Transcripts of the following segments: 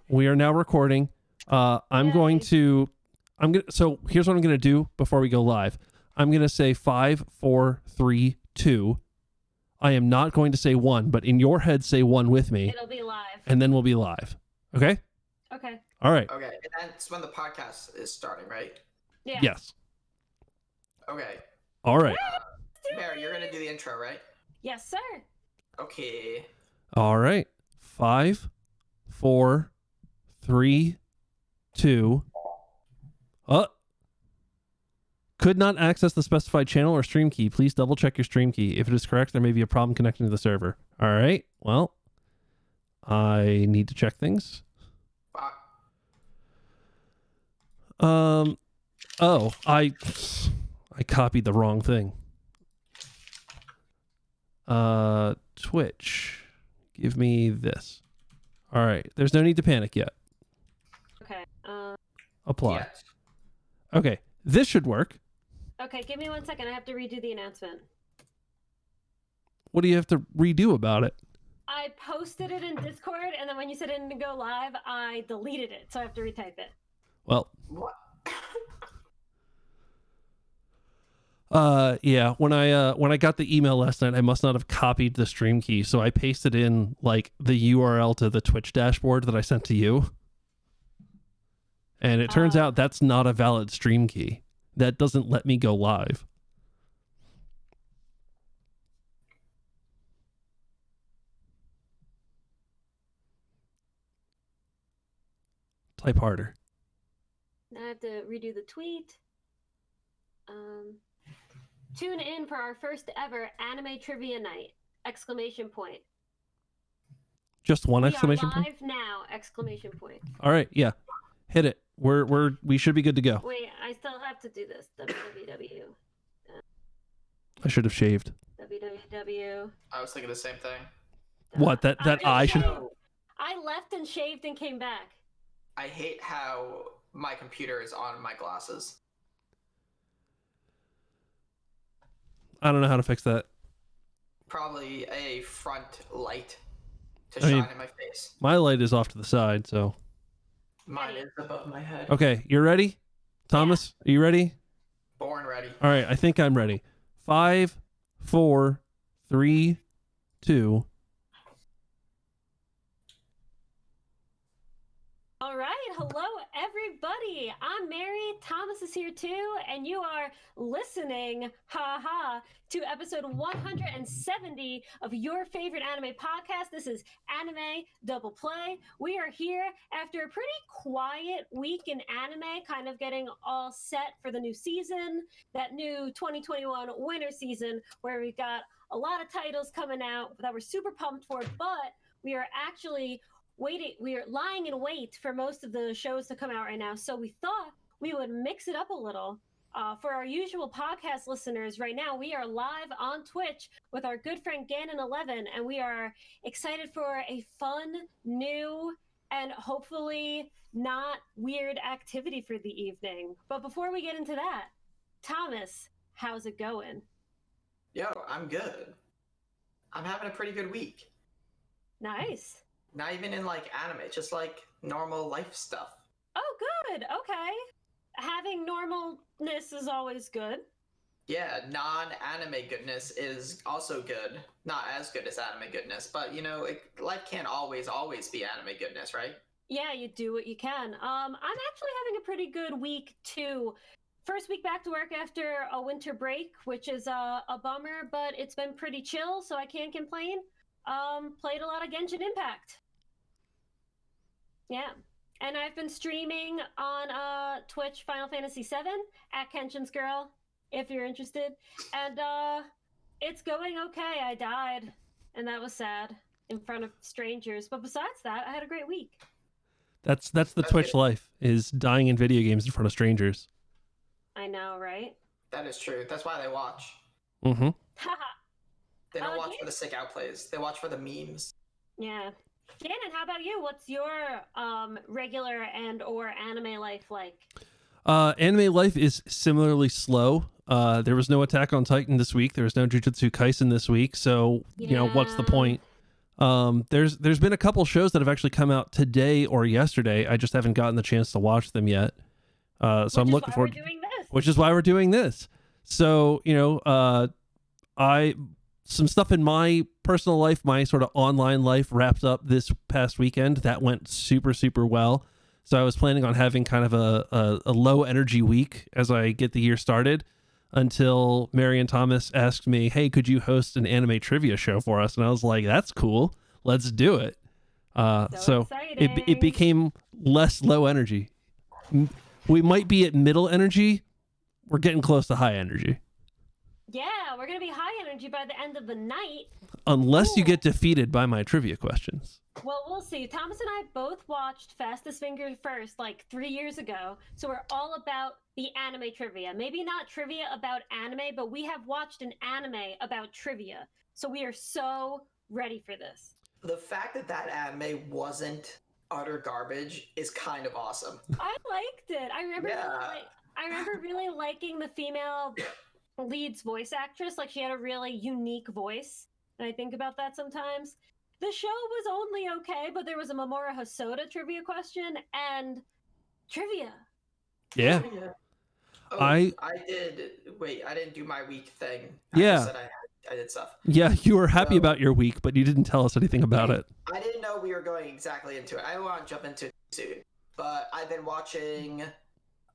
We are now recording. So here's what I'm going to do before we go live. I'm going to say 5, 4, 3, 2. I am not going to say 1, but in your head, say 1 with me. It'll be live. And then we'll be live. Okay? Okay. All right. Okay, and that's when the podcast is starting, right? Yeah. Yes. Okay. All right. Mary, you're going to do the intro, right? Yes, sir. Okay. All right. 5, 4, 3, 2. Could not access the specified channel or stream key. Please double check your stream key. If it is correct, there may be a problem connecting to the server. All right. Well, I need to check things. Oh, I copied the wrong thing. Twitch. Give me this. All right. There's no need to panic yet. Okay. Apply. Yes. Okay. This should work. Okay, give me 1 second. I have to redo the announcement. What do you have to redo about it? I posted it in Discord, and then when you said it didn't go live, I deleted it, so I have to retype it. Well, What? yeah, when I got the email last night, I must not have copied the stream key, so I pasted in like the URL to the Twitch dashboard that I sent to you. And it turns out that's not a valid stream key. That doesn't let me go live. Type harder. Now I have to redo the tweet. Tune in for our first ever anime trivia night! Exclamation point. Just one We exclamation are point? live now! Exclamation point. All right, yeah. Hit it. We should be good to go. Wait, I still have to do this. www. I should have shaved. www. I was thinking the same thing. What? That I should. I left and shaved and came back. I hate how my computer is on my glasses. I don't know how to fix that. Probably a front light to I mean, shine in my face. My light is off to the side, so. Mine is above my head. Okay, you're ready? Thomas, are you ready? Born ready. All right, I think I'm ready. 5, 4, 3, 2. All right, hello everybody. I'm Mary. Thomas is here too, and you are listening, to episode 170 of your favorite anime podcast. This is Anime Double Play. We are here after a pretty quiet week in anime, kind of getting all set for the new season, that new 2021 winter season, where we've got a lot of titles coming out that we're super pumped for, but we are actually we are lying in wait for most of the shows to come out right now. So we thought we would mix it up a little. For our usual podcast listeners, right now we are live on Twitch with our good friend Ganon11, and we are excited for a fun, new, and hopefully not weird activity for the evening. But before we get into that, Thomas, how's it going? Yo, I'm good. I'm having a pretty good week. Nice. Not even in like anime, just like normal life stuff. Oh, good. Okay. Having normalness is always good. Yeah, non-anime goodness is also good. Not as good as anime goodness, but you know, life can't always be anime goodness, right? Yeah, you do what you can. I'm actually having a pretty good week too. First week back to work after a winter break, which is a bummer, but it's been pretty chill, so I can't complain. Played a lot of Genshin Impact. Yeah. And I've been streaming on Twitch Final Fantasy VII at Kenshin's Girl, if you're interested. And it's going okay. I died, and that was sad in front of strangers. But besides that, I had a great week. That's the Twitch life, is dying in video games in front of strangers. I know, right? That is true. That's why they watch. Mm-hmm. They don't watch for the sick outplays. They watch for the memes. Yeah. Shannon, how about you? What's your regular and or anime life like? Anime life is similarly slow. There was no Attack on Titan this week. There was no Jujutsu Kaisen this week. So, you know, what's the point? There's been a couple shows that have actually come out today or yesterday. I just haven't gotten the chance to watch them yet. So I'm looking forward. Which is why we're doing this. So, some stuff in my personal life, my sort of online life wrapped up this past weekend. That went super, super well. So I was planning on having kind of a low energy week as I get the year started until Mary and Thomas asked me, hey, could you host an anime trivia show for us? And I was like, that's cool. Let's do it. So it became less low energy. We might be at middle energy. We're getting close to high energy. Yeah, we're going to be high energy by the end of the night. Unless you get defeated by my trivia questions. Well, we'll see. Thomas and I both watched Fastest Finger First like 3 years ago. So we're all about the anime trivia. Maybe not trivia about anime, but we have watched an anime about trivia. So we are so ready for this. The fact that anime wasn't utter garbage is kind of awesome. I liked it. I remember really liking the female lead's voice actress. Like, she had a really unique voice, and I think about that sometimes. The show was only okay, but there was a Mamoru Hosoda trivia question and trivia. Yeah. Oh, I didn't do my week thing. Yeah. I did stuff. Yeah, you were happy about your week, but you didn't tell us anything about it. I didn't know we were going exactly into it. I don't want to jump into it soon, but I've been watching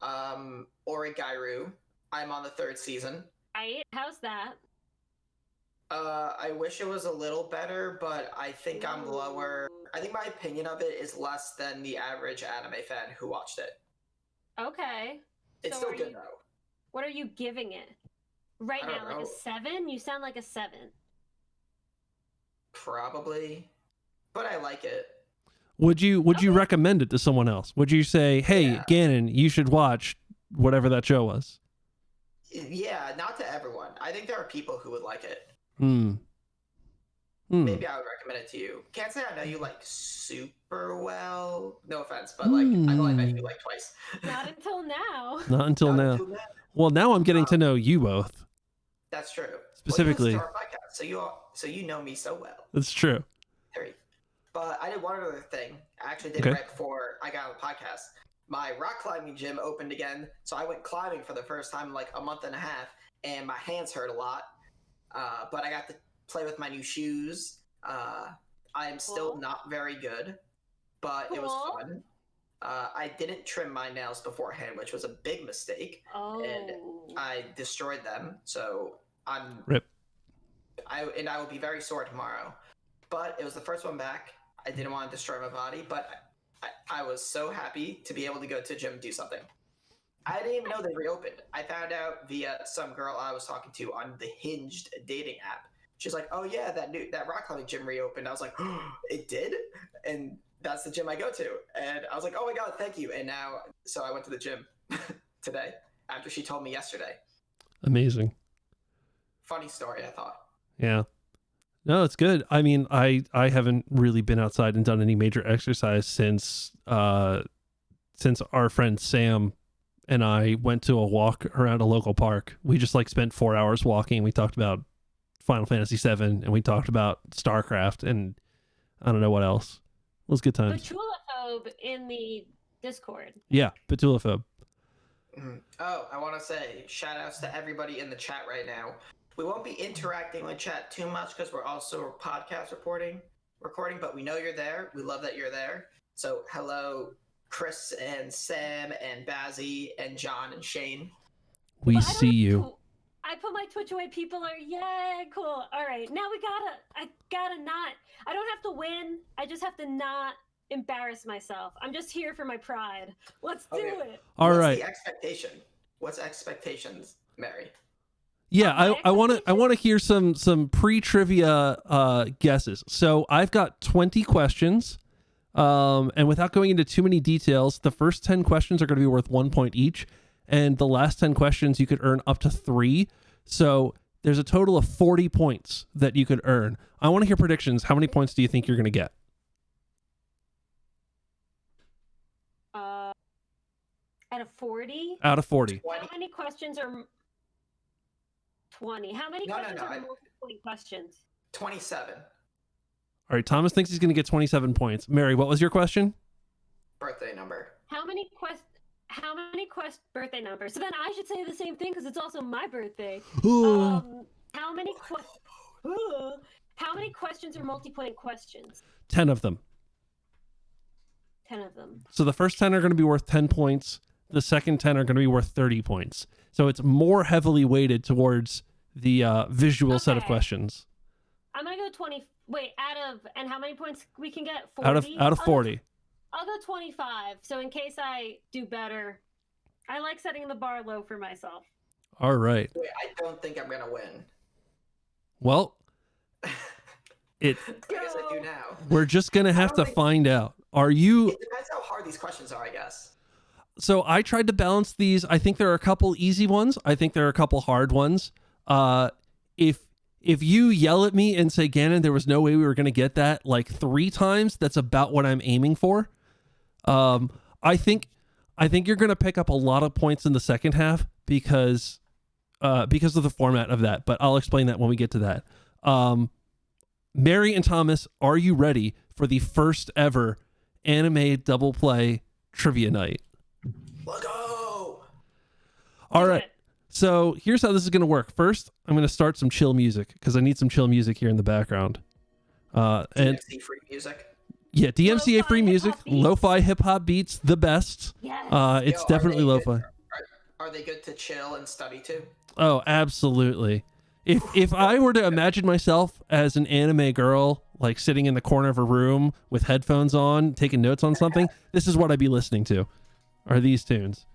Origairu. I'm on the 3rd season. How's that? I wish it was a little better, but I think I'm lower. I think my opinion of it is less than the average anime fan who watched it. Okay. It's still good though. What are you giving it? Right now, like a 7? You sound like a 7. Probably, but I like it. Would you recommend it to someone else? Would you say, hey, Gannon, you should watch whatever that show was? Yeah, not to everyone. I think there are people who would like it. Maybe I would recommend it to you. Can't say I know you like super well. No offense, but like I've only met you like twice. Not until now. Not until now. Well, now I'm getting to know you both. That's true. Specifically, well, you listen to our podcast, so you know me so well. That's true. But I did one other thing. I actually did it right before I got on the podcast. My rock climbing gym opened again, so I went climbing for the first time in like a month and a half, and my hands hurt a lot. But I got to play with my new shoes. I am still not very good, but it was fun. I didn't trim my nails beforehand, which was a big mistake. And I destroyed them, so I'm rip. I will be very sore tomorrow. But it was the first one back. I didn't want to destroy my body, but I was so happy to be able to go to the gym and do something. I didn't even know they reopened. I found out via some girl I was talking to on the Hinged dating app. She's like, "Oh yeah, that rock climbing gym reopened." I was like, "Oh, it did?" And that's the gym I go to. And I was like, "Oh my god, thank you." And now, so I went to the gym today after she told me yesterday. Amazing. Funny story, I thought. Yeah. No, it's good. I mean, I haven't really been outside and done any major exercise since our friend Sam and I went to a walk around a local park. We just like spent 4 hours walking. We talked about Final Fantasy VII and we talked about StarCraft and I don't know what else. It was good times. Petulaphobe in the Discord. Yeah, Petulaphobe. Oh, I want to say shout outs to everybody in the chat right now. We won't be interacting with chat too much because we're also podcast recording, but we know you're there. We love that you're there. So hello, Chris and Sam and Bazzy and John and Shane. We see you. I put my Twitch away. People are, yay, cool. All right, now I don't have to win. I just have to not embarrass myself. I'm just here for my pride. Let's do it. All right. What's the expectation? What's expectations, Mary? Yeah, I want to hear some pre-trivia guesses. So I've got 20 questions, and without going into too many details, the first 10 questions are going to be worth 1 point each, and the last 10 questions you could earn up to 3. So there's a total of 40 points that you could earn. I want to hear predictions. How many points do you think you're going to get? Out of 40? Out of 40. How many questions are 20? How many questions are multiple point questions? 27. All right, Thomas thinks he's going to get 27 points. Mary, what was your question? Birthday number. How many birthday numbers? So then I should say the same thing because it's also my birthday. How many questions are multi-point questions? 10 of them. 10 of them. So the first 10 are going to be worth 10 points. The second 10 are going to be worth 30 points. So it's more heavily weighted towards the visual set of questions. I'm going to go 20. Wait, and how many points we can get? 40? Out of 40. I'll go 25. So in case I do better, I like setting the bar low for myself. All right. Wait, I don't think I'm going to win. Well, I guess I do now. We're just going to have to find out. Are you... It depends how hard these questions are, I guess. So I tried to balance these. I think there are a couple easy ones. I think there are a couple hard ones. If you yell at me and say, Gannon, there was no way we were going to get that like 3 times, that's about what I'm aiming for. I think you're going to pick up a lot of points in the second half because of the format of that, but I'll explain that when we get to that. Mary and Thomas, are you ready for the first ever anime double play trivia night? Let's go! All right. So here's how this is going to work. First, I'm going to start some chill music because I need some chill music here in the background. And DMC-free music? Yeah, DMCA free music, lo-fi hip-hop beats, the best. Yes. It's definitely lo-fi. Are they good to chill and study too? Oh, absolutely. If I were to imagine myself as an anime girl, like sitting in the corner of a room with headphones on, taking notes on something, this is what I'd be listening to, are these tunes.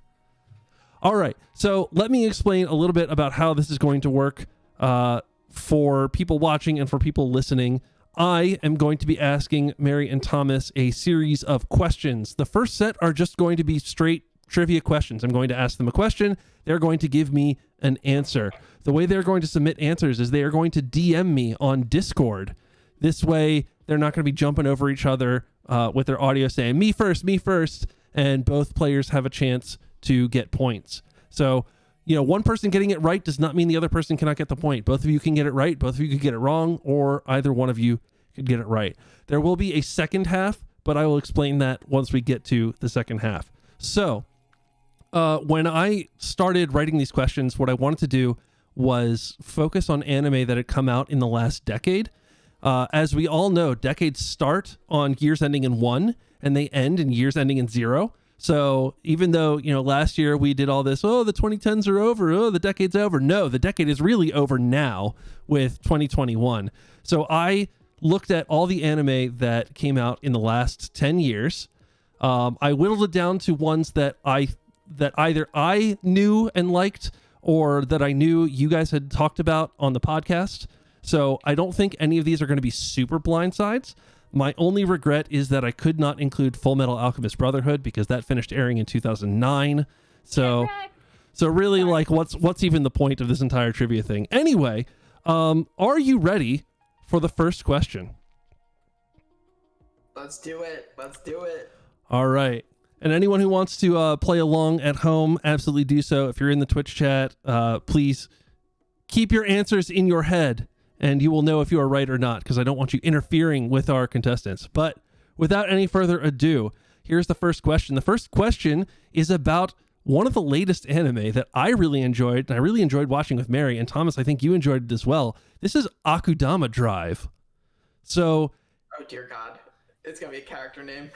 All right, so let me explain a little bit about how this is going to work for people watching and for people listening. I am going to be asking Mary and Thomas a series of questions. The first set are just going to be straight trivia questions. I'm going to ask them a question. They're going to give me an answer. The way they're going to submit answers is they are going to DM me on Discord. This way, they're not going to be jumping over each other with their audio saying, me first, and both players have a chance to get points. So, one person getting it right does not mean the other person cannot get the point. Both of you can get it right, both of you could get it wrong, or either one of you could get it right. There will be a second half, but I will explain that once we get to the second half. So, when I started writing these questions, what I wanted to do was focus on anime that had come out in the last decade. As we all know, decades start on years ending in 1, and they end in years ending in 0. So even though, last year we did all this, the 2010s are over, the decade's over. No, the decade is really over now with 2021. So I looked at all the anime that came out in the last 10 years. I whittled it down to ones that either I knew and liked or that I knew you guys had talked about on the podcast. So I don't think any of these are going to be super blindsides. My only regret is that I could not include Fullmetal Alchemist Brotherhood because that finished airing in 2009. So really, like, what's even the point of this entire trivia thing? Anyway, are you ready for the first question? Let's do it. All right. And anyone who wants to play along at home, absolutely do so. If you're in the Twitch chat, please keep your answers in your head, and you will know if you are right or not, because I don't want you interfering with our contestants. But without any further ado, here's the first question. The first question is about one of the latest anime that I really enjoyed, and I really enjoyed watching with Mary. And Thomas, I think you enjoyed it as well. This is Akudama Drive. So... Oh, dear God. It's going to be a character name.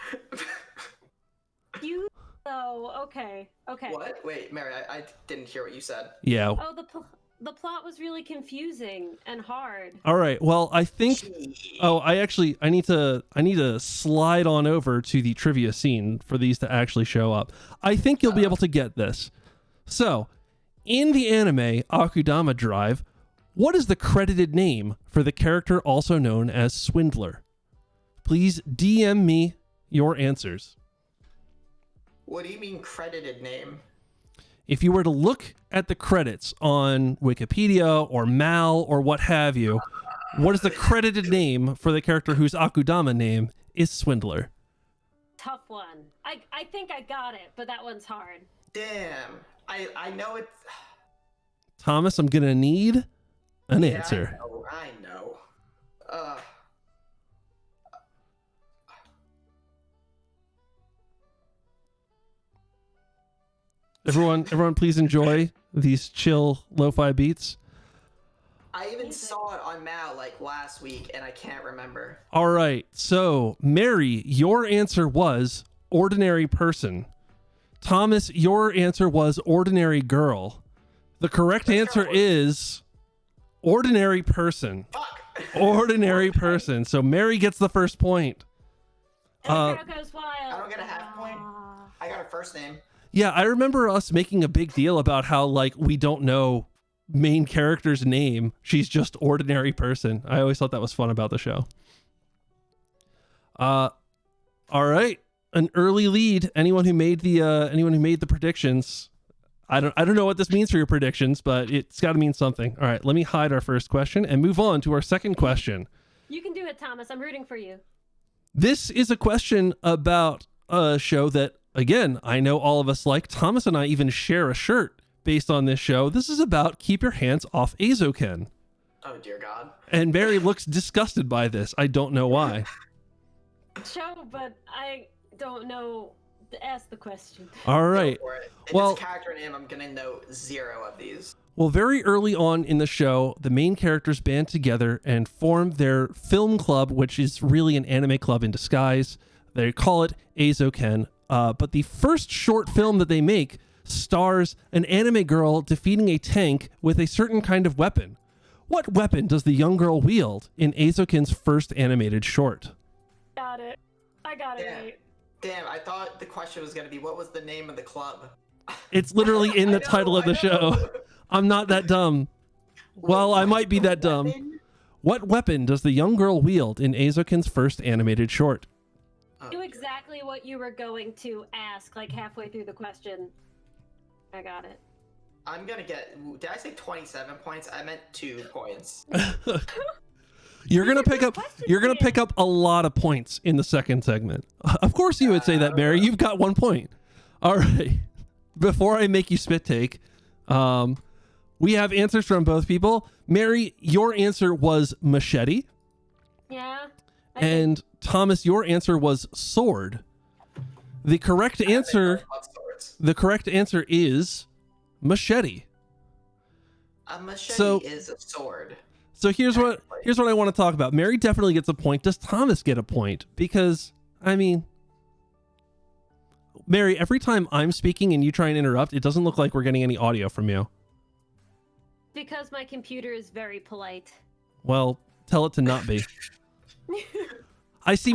Okay. What? Wait, Mary, I didn't hear what you said. Yeah. Oh, the plot was really confusing and hard. All right. Well, I think. Oh, I need to slide on over to the trivia scene for these to actually show up. I think you'll be able to get this. So, in the anime Akudama Drive, what is the credited name for the character also known as Swindler? Please DM me your answers. What do you mean credited name? If you were to look at the credits on Wikipedia or Mal or what have you, what is the credited name for the character whose Akudama name is Swindler? Tough one. I think I got it, but that one's hard. Damn. I know it. Thomas, I'm going to need an answer. I know. Everyone, please enjoy these chill lo-fi beats. I even saw it on Mal like last week, and I can't remember. All right. So, Mary, your answer was ordinary person. Thomas, your answer was ordinary girl. The correct answer is ordinary person. Fuck. Ordinary person. So Mary gets the first point. And the crowd goes wild. I don't get a half point. I got a first name. Yeah, I remember us making a big deal about how, like, we don't know main character's name. She's just ordinary person. I always thought that was fun about the show. All right. An early lead. Anyone who made the predictions. I don't know what this means for your predictions, but it's got to mean something. All right, let me hide our first question and move on to our second question. You can do it, Thomas. I'm rooting for you. This is a question about a show that, again, I know all of us like. Thomas and I even share a shirt based on this show. This is about Keep Your Hands Off Azokin. Oh, dear God. And Mary looks disgusted by this. I don't know why. Show, but I don't know. Ask the question. All right. Go for it. If Well, it's character name, I'm gonna know 0 of these. Well, very early on in the show, the main characters band together and form their film club, which is really an anime club in disguise. They call it Azokin. But the first short film that they make stars an anime girl defeating a tank with a certain kind of weapon. What weapon does the young girl wield in Azokin's first animated short? Got it. I got it right. Damn, I thought the question was gonna be what was the name of the club? It's literally in the title of the show. I'm not that dumb. Well, I might be that dumb. What weapon does the young girl wield in Azokin's first animated short? Do exactly what you were going to ask, like halfway through the question. I got it. I'm gonna get. Did I say 27 points? I meant 2 points. You're gonna pick up a lot of points in the second segment. Of course you would say that, Mary. You've got 1 point. All right. Before I make you spit take, we have answers from both people. Mary, your answer was machete. Yeah. And Thomas, your answer was sword. The correct answer is machete. A machete is a sword. So here's what I want to talk about. Mary definitely gets a point. Does Thomas get a point? Because, I mean, Mary, every time I'm speaking and you try and interrupt, it doesn't look like we're getting any audio from you. Because my computer is very polite. Well, tell it to not be. I see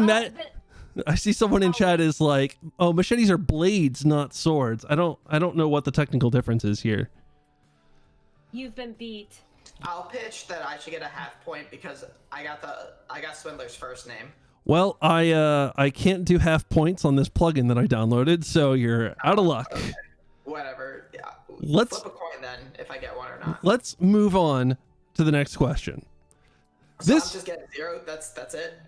I see someone in chat is like, "Oh, machetes are blades, not swords." I don't know what the technical difference is here. You've been beat. I'll pitch that I should get a half point because I got Swindler's first name. Well, I can't do half points on this plugin that I downloaded, so you're out of luck. Okay. Whatever. Yeah. Let's flip a coin then if I get one or not. Let's move on to the next question. So I'm just getting 0. That's it.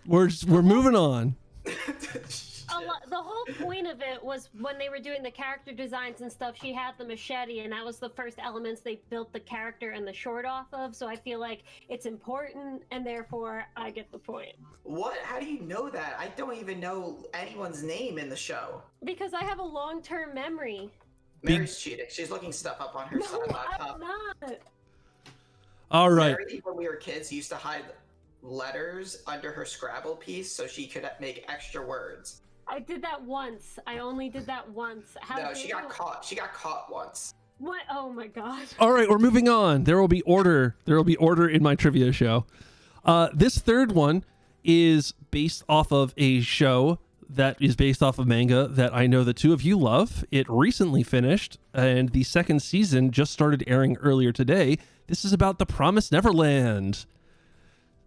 We're moving on. The whole point of it was when they were doing the character designs and stuff, she had the machete, and that was the first elements they built the character and the short off of. So I feel like it's important, and therefore I get the point. What? How do you know that? I don't even know anyone's name in the show. Because I have a long-term memory. Mary's cheating. She's looking stuff up on her No, laptop. I'm not. All right. Mary, when we were kids, used to hide letters under her Scrabble piece so she could make extra words. I did that once. I only did that once. No, she got caught. She got caught once. What? Oh my god. All right, we're moving on. There will be order. There will be order in my trivia show. This third one is based off of a show that is based off of manga that I know the two of you love. It recently finished, and the second season just started airing earlier today. This is about the Promised Neverland.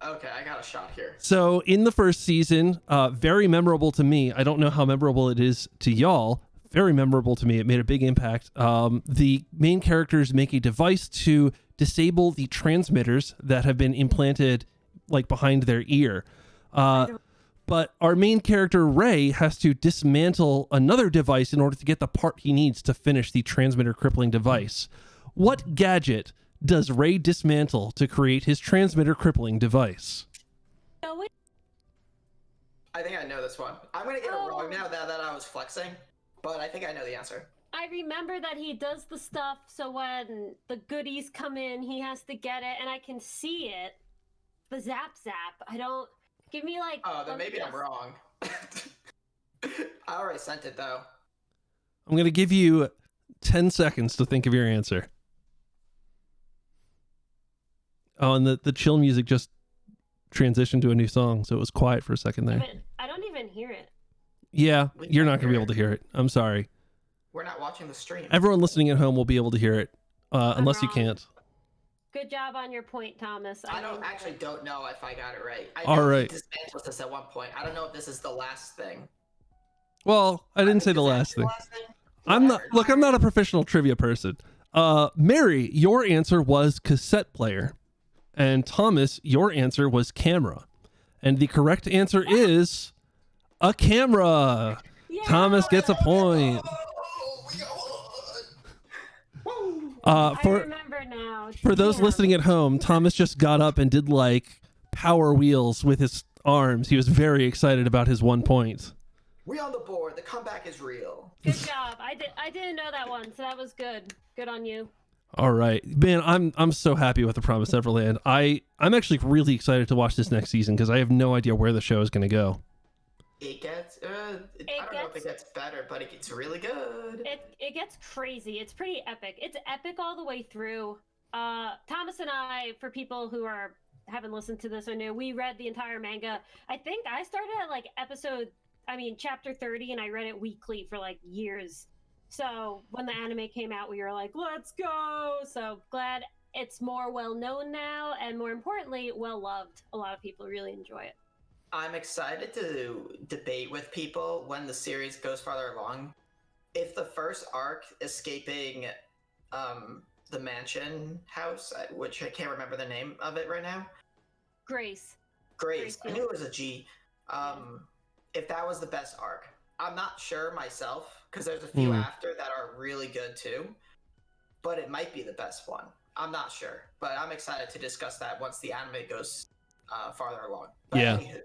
Okay, I got a shot here. So in the first season, very memorable to me. I don't know how memorable it is to y'all. Very memorable to me. It made a big impact. The main characters make a device to disable the transmitters that have been implanted like behind their ear. But our main character, Ray, has to dismantle another device in order to get the part he needs to finish the transmitter crippling device. What gadget does Ray dismantle to create his transmitter crippling device? I think I know this one. I'm gonna get it wrong now that I was flexing, but I think I know the answer. I remember that he does the stuff so when the goodies come in, he has to get it, and I can see it. The zap. I don't... Give me, like... Oh, then maybe I'm wrong. I already sent it, though. I'm going to give you 10 seconds to think of your answer. Oh, and the chill music just transitioned to a new song, so it was quiet for a second there. I don't even hear it. Yeah, you're not going to be able to hear it. I'm sorry. We're not watching the stream. Everyone listening at home will be able to hear it, unless you wrong. can't. Good job on your point, Thomas. I don't know if I got it right. I All know right. Dismantle this at one point. I don't know if this is the last thing. Well, I didn't say the last thing. I'm not a professional trivia person. Mary, your answer was cassette player. And Thomas, your answer was camera. And the correct answer is a camera. Yeah. Thomas gets a point. I remember now. For those listening at home, Thomas just got up and did like power wheels with his arms. He was very excited about his 1 point. We on the board. The comeback is real. Good job. I didn't know that one, so that was good. Good on you. All right, man. I'm so happy with the Promised Neverland. I'm actually really excited to watch this next season because I have no idea where the show is going to go. It gets. I don't know if it gets better, but it gets really good. It gets crazy. It's pretty epic. It's epic all the way through. Thomas and I, for people who haven't listened to this or new, we read the entire manga. I think I started at like chapter 30, and I read it weekly for like years. So when the anime came out, we were like, let's go. So glad it's more well known now, and more importantly, well loved. A lot of people really enjoy it. I'm excited to debate with people when the series goes farther along. If the first arc, escaping the mansion house, which I can't remember the name of it right now. Grace. I knew it was a G. If that was the best arc. I'm not sure myself, because there's a few after that are really good too. But it might be the best one. I'm not sure. But I'm excited to discuss that once the anime goes farther along. But yeah. Anywho.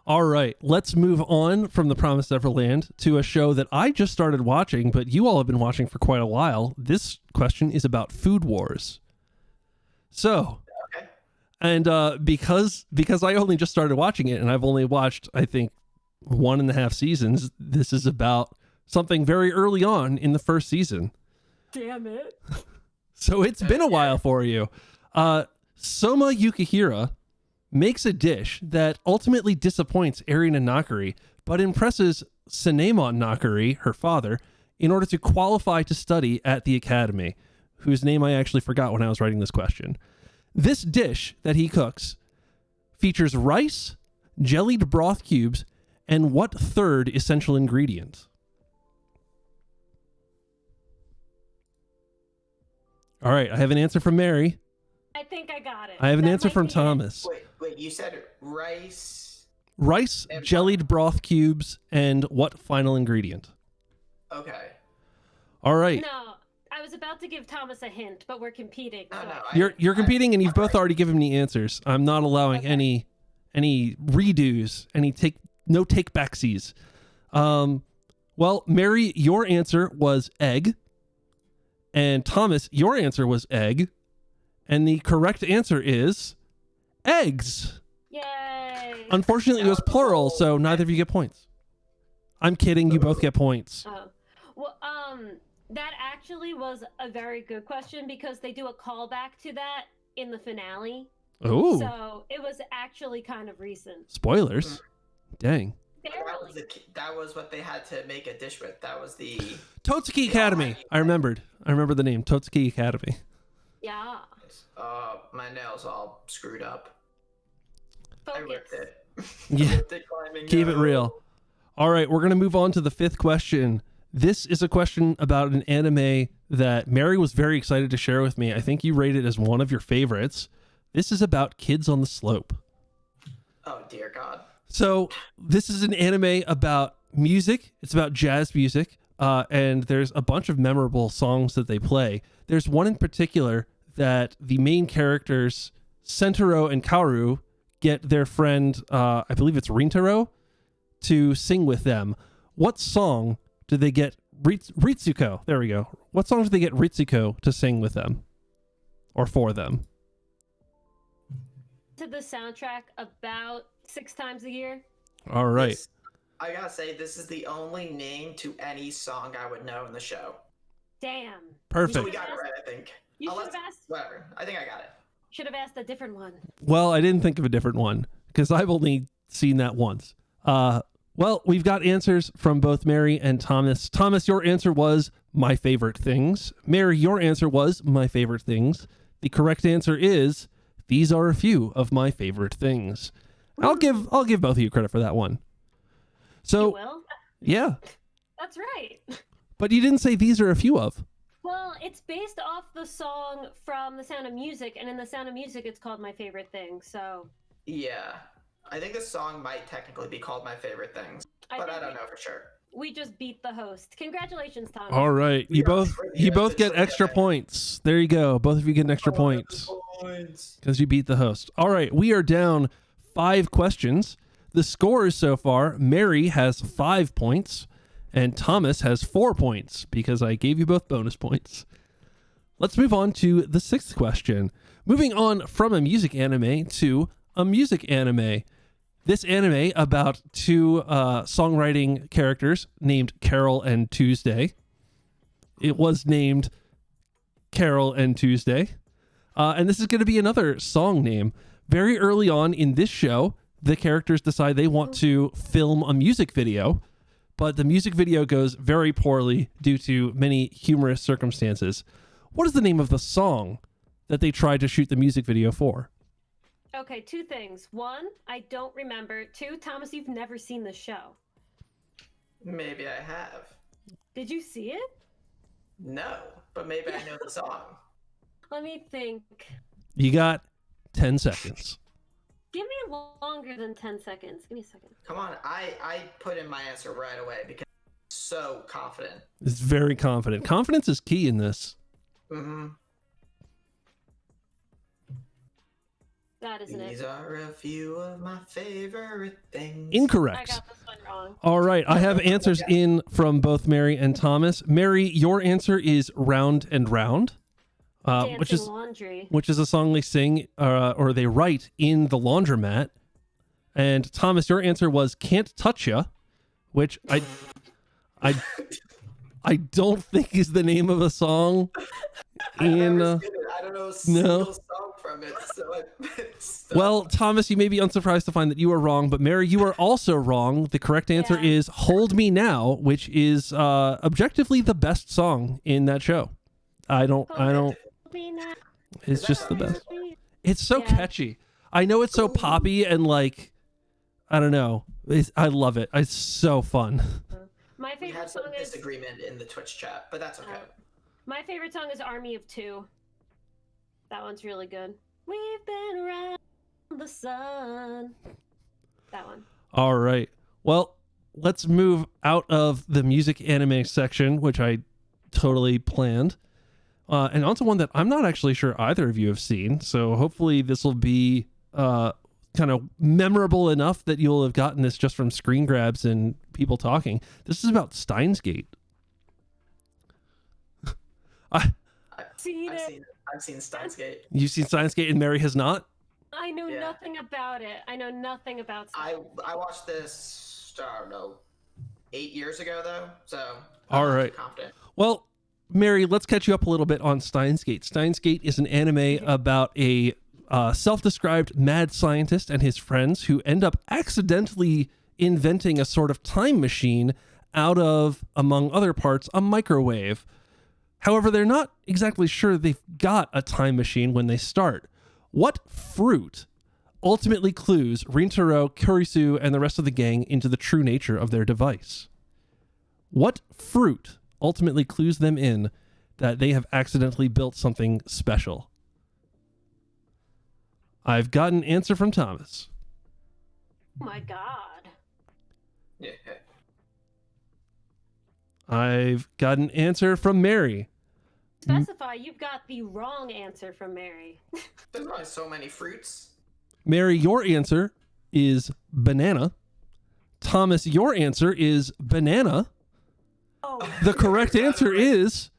All right, let's move on from the Promised Neverland to a show that I just started watching, but you all have been watching for quite a while. This question is about Food Wars. So, okay. And because I only just started watching it, and I've only watched, I think, 1.5 seasons, this is about something very early on in the first season. Damn it. So it's been a while for you. Soma Yukihira makes a dish that ultimately disappoints Erina Nakari, but impresses Sanemon Nakari, her father, in order to qualify to study at the academy, whose name I actually forgot when I was writing this question. This dish that he cooks features rice, jellied broth cubes, and what third essential ingredient? All right, I have an answer from Mary. I think I got it. I have an answer from Thomas. Wait, you said rice? Rice, jellied broth cubes, and what final ingredient? Okay. All right. No, I was about to give Thomas a hint, but we're competing. No, You're competing, and you've both already given me answers. I'm not allowing any redos, no take backsies. Well, Mary, your answer was egg, and Thomas, your answer was egg, and the correct answer is eggs. Yay! Unfortunately, it was plural, so neither of you get points. I'm kidding. You both get points. Oh. Well, that actually was a very good question because they do a callback to that in the finale. Oh. So it was actually kind of recent. Spoilers. Dang. That was what they had to make a dish with. That was the Totsuki Academy. I remembered the name. Totsuki Academy. Yeah. My nails all screwed up. Focus. I ripped it. Yeah. Keep it real. All right, we're going to move on to the fifth question. This is a question about an anime that Mary was very excited to share with me. I think you rate it as one of your favorites. This is about Kids on the Slope. Oh, dear God. So this is an anime about music. It's about jazz music. And there's a bunch of memorable songs that they play. There's one in particular that the main characters, Sentaro and Kaoru, get their friend, I believe it's Rintaro, to sing with them. What song do they get Ritsuko. There we go. What songs do they get Ritsuko to sing with them? Or for them? To the soundtrack about 6 times a year. All right. I gotta say, this is the only name to any song I would know in the show. Damn. Perfect. So we got it right, I think. You should have asked. Whatever. I think I got it. Should have asked a different one. Well, I didn't think of a different one because I've only seen that once. Well, we've got answers from both Mary and Thomas. Thomas, your answer was my favorite things. Mary, your answer was my favorite things. The correct answer is these are a few of my favorite things. I'll give both of you credit for that one. So, You will? yeah, That's right. but you didn't say these are a few of. Well, it's based off the song from The Sound of Music, and in The Sound of Music, it's called My Favorite Thing. So Yeah. I think this song might technically be called My Favorite Things, but I don't know for sure. we just beat the host. Congratulations, Tom. All right, you both get extra points. There you go. Both of you get an extra points because you beat the host. All right, we are down 5 questions. The scores so far: Mary has 5 points, and Thomas has 4 points because I gave you both bonus points. Let's move on to the 6th question. Moving on from a music anime to a music anime. This anime about 2 songwriting characters named Carol and Tuesday. It was named Carol and Tuesday. And this is going to be another song name. Very early on in this show, the characters decide they want to film a music video, but the music video goes very poorly due to many humorous circumstances. What is the name of the song that they tried to shoot the music video for? Okay, 2 things. 1, I don't remember. 2, Thomas, you've never seen the show. Maybe I have. Did you see it? No, but maybe I know the song. Let me think. You got 10 seconds. Give me longer than 10 seconds. Give me a second. Come on, I put in my answer right away because I'm so confident. It's very confident. Confidence is key in this. Mm-hmm. That isn't These it. are a few of my favorite things. I Incorrect. got this one wrong. All right. I have answers in from both Mary and Thomas. Mary, your answer is Round and Round, Dancing Laundry. which is a song they sing or they write in the laundromat. And Thomas, your answer was Can't Touch Ya, which I don't think is the name of a song. I've never seen it. I don't know a single song from it. So Well, Thomas, you may be unsurprised to find that you are wrong, but Mary, you are also wrong. The correct answer is Hold Me Now, which is objectively the best song in that show. I don't. It's just the best. It's so catchy. I know it's so poppy and like, I don't know. I love it. It's so fun. My we favorite had some song is disagreement in the Twitch chat, but that's okay. my favorite song is Army of Two. That one's really good. We've been around the sun. That one. All right. Well, let's move out of the music anime section, which I totally planned, and onto one that I'm not actually sure either of you have seen. So hopefully this will be kind of memorable enough that you'll have gotten this just from screen grabs and people talking. This is about Steins Gate. I've seen Steins Gate. You've seen Steins Gate and Mary has not? I know nothing about it. I know nothing about I watched this, I don't know, 8 years ago though, so all I'm right. confident. Well, Mary, let's catch you up a little bit on Steins Gate. Steins Gate is an anime about a self-described mad scientist and his friends who end up accidentally inventing a sort of time machine out of, among other parts, a microwave. However, they're not exactly sure they've got a time machine when they start. What fruit ultimately clues Rintaro, Kurisu, and the rest of the gang into the true nature of their device? What fruit ultimately clues them in that they have accidentally built something special? I've got an answer from Thomas. Oh my god. Yeah. I've got an answer from Mary. Specify you've got the wrong answer from Mary. There's probably so many fruits. Mary, your answer is banana. Thomas, your answer is banana. No. The correct answer is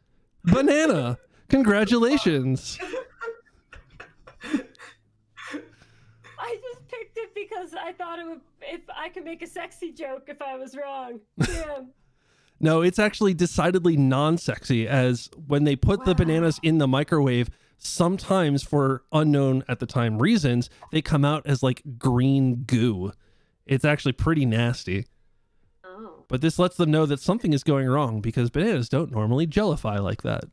banana. Congratulations. I just picked it because I thought it would, if I could make a sexy joke if I was wrong. Damn. No, it's actually decidedly non-sexy, as when they put the bananas in the microwave, sometimes for unknown at the time reasons, they come out as like green goo. It's actually pretty nasty. Oh. But this lets them know that something is going wrong, because bananas don't normally jellify like that.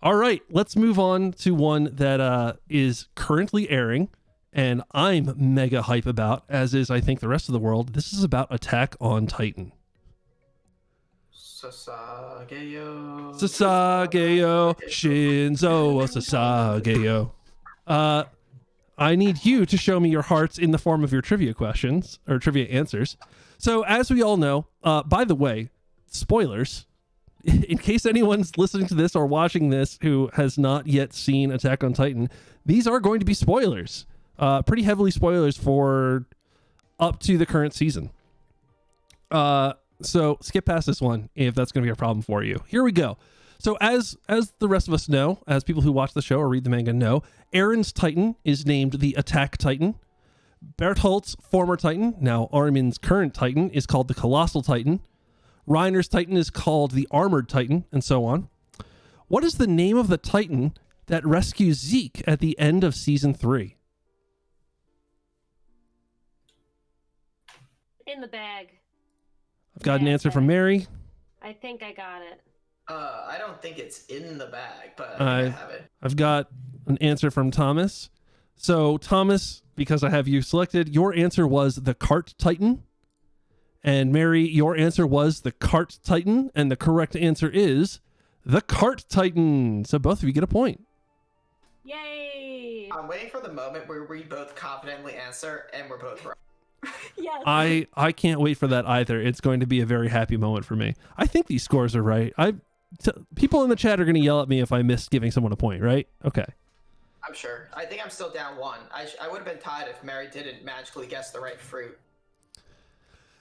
All right, let's move on to one that is currently airing, and I'm mega hype about, as is I think the rest of the world. This is about Attack on Titan. Sasageo. Shinzo Sasageo. I need you to show me your hearts in the form of your trivia questions, or trivia answers. So, as we all know, by the way, spoilers, in case anyone's listening to this or watching this who has not yet seen Attack on Titan, these are going to be spoilers. Pretty heavily spoilers for up to the current season. So skip past this one if that's going to be a problem for you. Here we go. So as the rest of us know, as people who watch the show or read the manga know, Eren's Titan is named the Attack Titan. Bertholt's former Titan, now Armin's current Titan, is called the Colossal Titan. Reiner's Titan is called the Armored Titan, and so on. What is the name of the Titan that rescues Zeke at the end of season 3? In the bag. I've got an answer from Mary. I think I got it. I don't think it's in the bag, but I have it. I've got an answer from Thomas. So Thomas, because I have you selected, your answer was the Cart Titan. And Mary, your answer was the Cart Titan, and the correct answer is the Cart Titan. So both of you get a point. Yay! I'm waiting for the moment where we both confidently answer and we're both wrong. Yes. I can't wait for that either. It's going to be a very happy moment for me. I think these scores are right. People in the chat are going to yell at me if I miss giving someone a point, right? Okay. I'm sure. I think I'm still down 1. I would have been tied if Mary didn't magically guess the right fruit.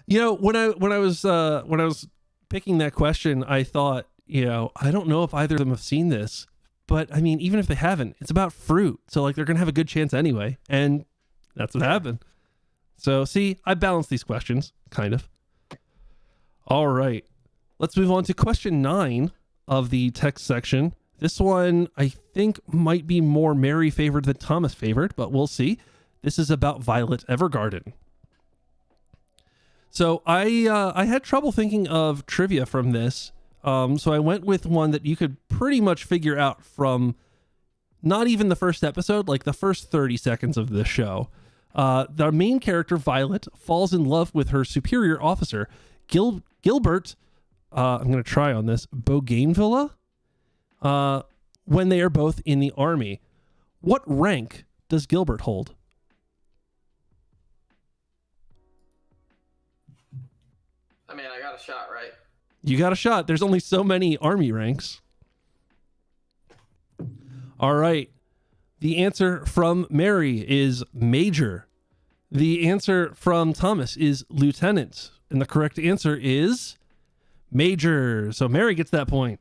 You know, when I was picking that question, I thought, I don't know if either of them have seen this, but I mean, even if they haven't, it's about fruit, so like they're gonna have a good chance anyway, and that's what happened. So see, I balanced these questions, kind of. All right, let's move on to question 9 of the text section. This one I think might be more Mary favored than Thomas favored, but we'll see. This is about Violet Evergarden. So I had trouble thinking of trivia from this, so I went with one that you could pretty much figure out from not even the first episode, like the first 30 seconds of the show. The main character, Violet, falls in love with her superior officer, Gilbert, I'm going to try on this, Bougainvillea, when they are both in the army. What rank does Gilbert hold? I mean, I got a shot, right? You got a shot. There's only so many army ranks. All right. The answer from Mary is Major. The answer from Thomas is Lieutenant. And the correct answer is Major. So Mary gets that point.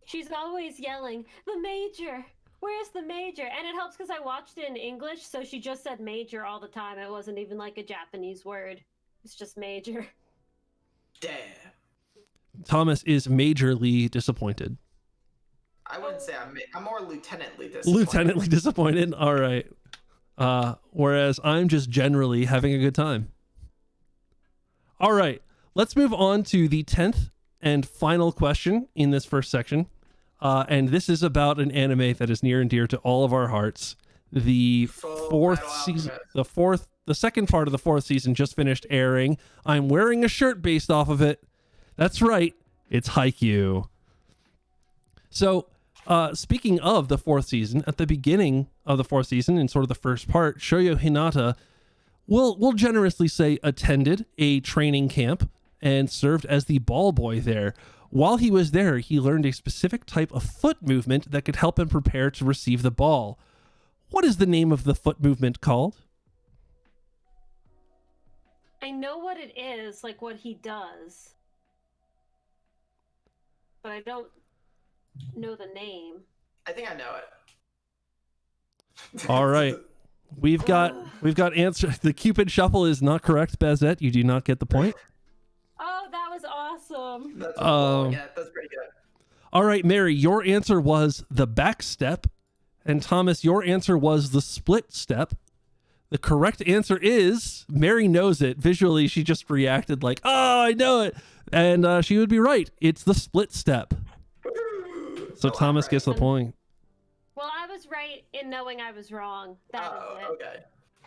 She's always yelling, the Major. Where's the Major? And it helps because I watched it in English, so she just said Major all the time. It wasn't even like a Japanese word. It's just Major. Damn. Thomas is majorly disappointed. I wouldn't say I'm more lieutenantly disappointed. Lieutenantly disappointed. All right. Whereas I'm just generally having a good time. All right. Let's move on to the 10th and final question in this first section. And this is about an anime that is near and dear to all of our hearts. The fourth season, the second part of the 4th season just finished airing. I'm wearing a shirt based off of it. That's right. It's Haikyuu. So, speaking of the 4th season, at the beginning of the 4th season, in sort of the first part, Shoyo Hinata we'll generously say attended a training camp and served as the ball boy there. While he was there, he learned a specific type of foot movement that could help him prepare to receive the ball. What is the name of the foot movement called? I know what it is, like what he does. but I don't know the name. I think I know it. All right. We've got answer. The Cupid Shuffle is not correct, Bazette. You do not get the point. Oh, that was awesome. That's cool. Yeah, that's pretty good. All right, Mary, your answer was the back step. And Thomas, your answer was the split step. The correct answer is, Mary knows it. Visually, she just reacted like, oh, I know it. And she would be right. It's the split step. So Thomas gets the point. Well, I was right in knowing I was wrong. That is it. Okay.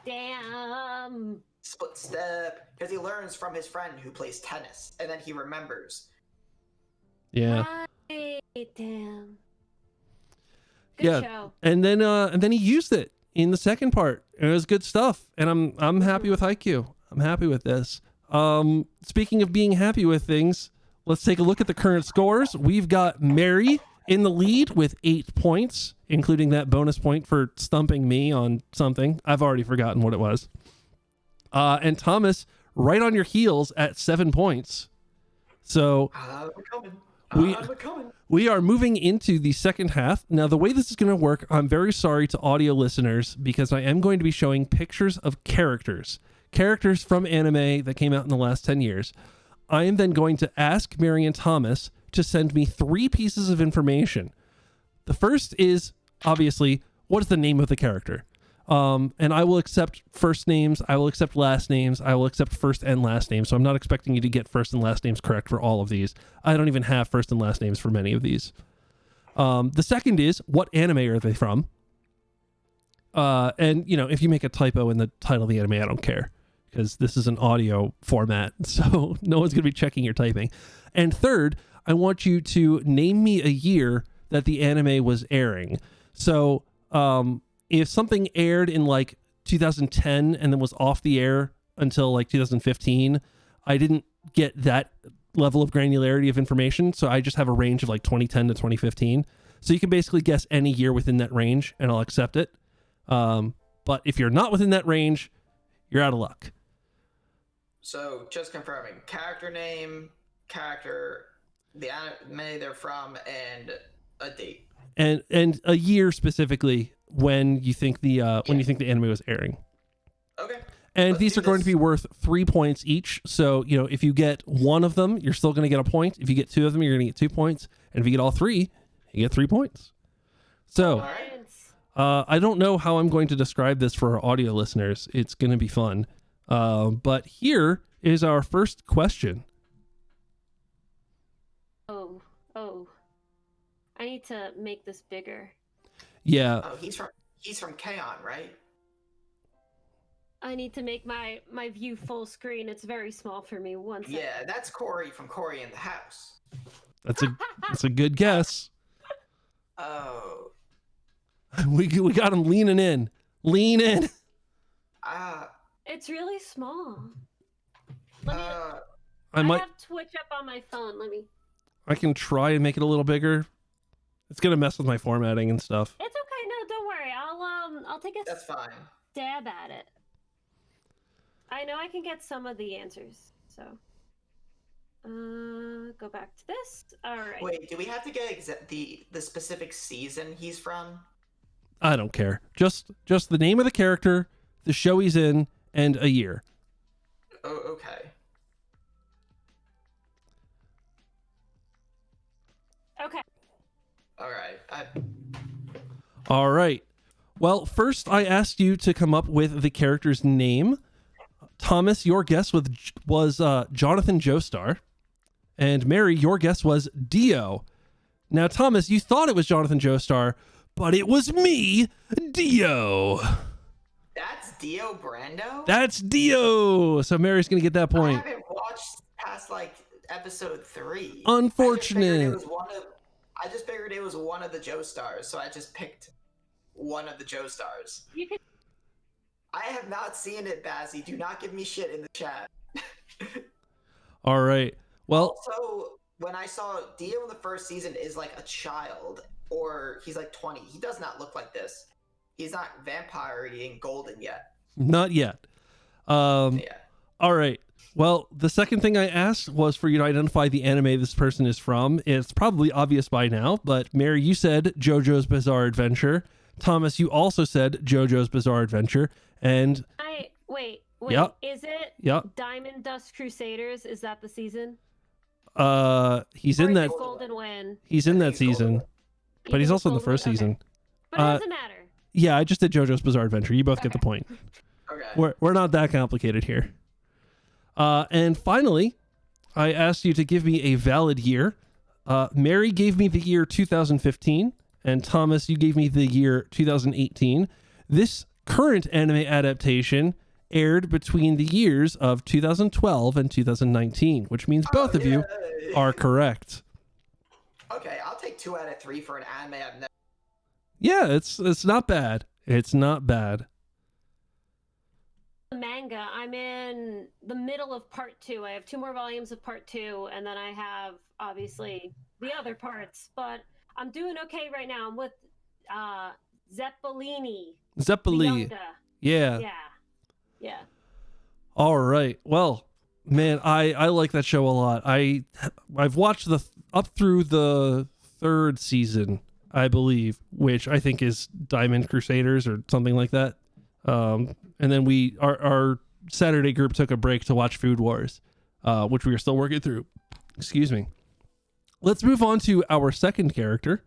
Damn. Split step. Because he learns from his friend who plays tennis, and then he remembers. Yeah. Right. Damn. Good Yeah. show. And then he used it in the second part. It was good stuff. And I'm happy with IQ. I'm happy with this. Speaking of being happy with things, let's take a look at the current scores. We've got Mary in the lead with 8 points, including that bonus point for stumping me on something. I've already forgotten what it was. And Thomas right on your heels at 7 points. So we are moving into the second half. Now, the way this is going to work, I'm very sorry to audio listeners because I am going to be showing pictures of characters from anime that came out in the last 10 years. I am then going to ask Mary and Thomas to send me 3 pieces of information. The first is, obviously, what is the name of the character? And I will accept first names, I will accept last names, I will accept first and last names. So I'm not expecting you to get first and last names correct for all of these. I don't even have first and last names for many of these. The second is, what anime are they from? And, you know, if you make a typo in the title of the anime, I don't care, because this is an audio format, so no one's going to be checking your typing. And third, I want you to name me a year that the anime was airing. So if something aired in like 2010 and then was off the air until like 2015, I didn't get that level of granularity of information. So I just have a range of like 2010 to 2015. So you can basically guess any year within that range and I'll accept it. But if you're not within that range, you're out of luck. So just confirming, character name, character, the anime they're from, and a date. And a year specifically when you think the anime was airing. Okay. And these are going to be worth 3 points each. So, you know, if you get one of them, you're still going to get a point. If you get 2 of them, you're going to get 2 points. And if you get all 3, you get 3 points. So, I don't know how I'm going to describe this for our audio listeners. It's going to be fun. But here is our first question. Oh. I need to make this bigger. Yeah. Oh, he's from K-On!, right? I need to make my view full screen. It's very small for me. One second. Yeah, that's Corey from Corey in the House. That's a good guess. Oh. We got him leaning in. Lean in. It's really small. I might have Twitch up on my phone. I can try and make it a little bigger. It's gonna mess with my formatting and stuff. It's okay. No, don't worry. I'll take a That's fine. stab at it. I know I can get some of the answers. So, go back to this. All right. Wait, do we have to get the specific season he's from? I don't care. Just the name of the character, the show he's in, and a year. Oh, okay. Okay. All right. Well, first I asked you to come up with the character's name. Thomas, your guess was Jonathan Joestar. And Mary, your guess was Dio. Now, Thomas, you thought it was Jonathan Joestar, but it was me, Dio. That's Dio Brando? That's Dio. So Mary's going to get that point. I haven't watched past like episode 3. Unfortunate. I just figured it was one of the Joestars, so I just picked one of the Joestars. I have not seen it, Bazzy. Do not give me shit in the chat. All right. Well, also, when I saw Dio in the first season is like a child, or he's like 20. He does not look like this. He's not vampire-y and golden yet. Not yet. Yeah. All right. Well, the second thing I asked was for you to identify the anime this person is from. It's probably obvious by now, but Mary, you said JoJo's Bizarre Adventure. Thomas, you also said JoJo's Bizarre Adventure. And wait. Yep. Is it Yep. Diamond Dust Crusaders? Is that the season? He's Or in is that. it Golden Wind? He's in that He's Golden season, Wind. but he's also in the first season. But it doesn't matter. Yeah, I just did JoJo's Bizarre Adventure. You both get the point. Okay. We're not that complicated here. And finally, I asked you to give me a valid year. Mary gave me the year 2015, and Thomas, you gave me the year 2018. This current anime adaptation aired between the years of 2012 and 2019, which means both of you Yay. are correct. Okay, I'll take 2 out of 3 for an anime I've never. Yeah, it's not bad. It's not bad. The manga, I'm in the middle of part 2. I have 2 more volumes of part 2, and then I have obviously the other parts, but I'm doing okay right now. I'm with Zeppelini. Zeppeli. Yeah. Yeah. All right. Well, man, I like that show a lot. I've watched up through the 3rd season, I believe, which I think is Diamond Crusaders or something like that. And then our Saturday group took a break to watch Food Wars, which we are still working through. Excuse me. Let's move on to our second character.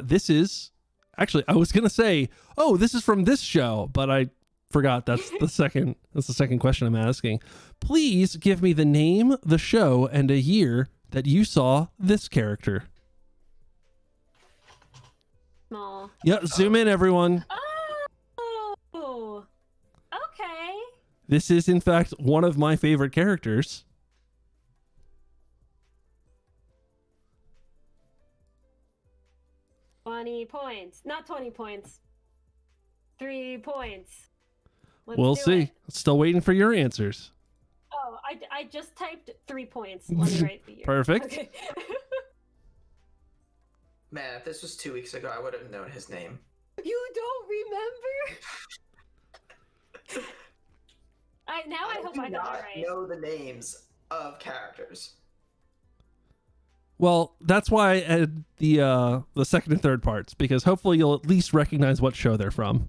This is actually, I was gonna say, oh, this is from this show, but I forgot that's the second question I'm asking. Please give me the name, the show, and a year that you saw this character. Small. Yeah, zoom in, everyone. Oh, okay. This is, in fact, one of my favorite characters. $20. Not 20 points. 3 points. Let's We'll do see. it. Still waiting for your answers. Oh, I just typed 3 points. Let me write the year. Perfect. Okay. Man, if this was 2 weeks ago, I would have known his name. You don't remember? I hope I got it right. Know the names of characters. Well, that's why I added the second and third parts, because hopefully you'll at least recognize what show they're from.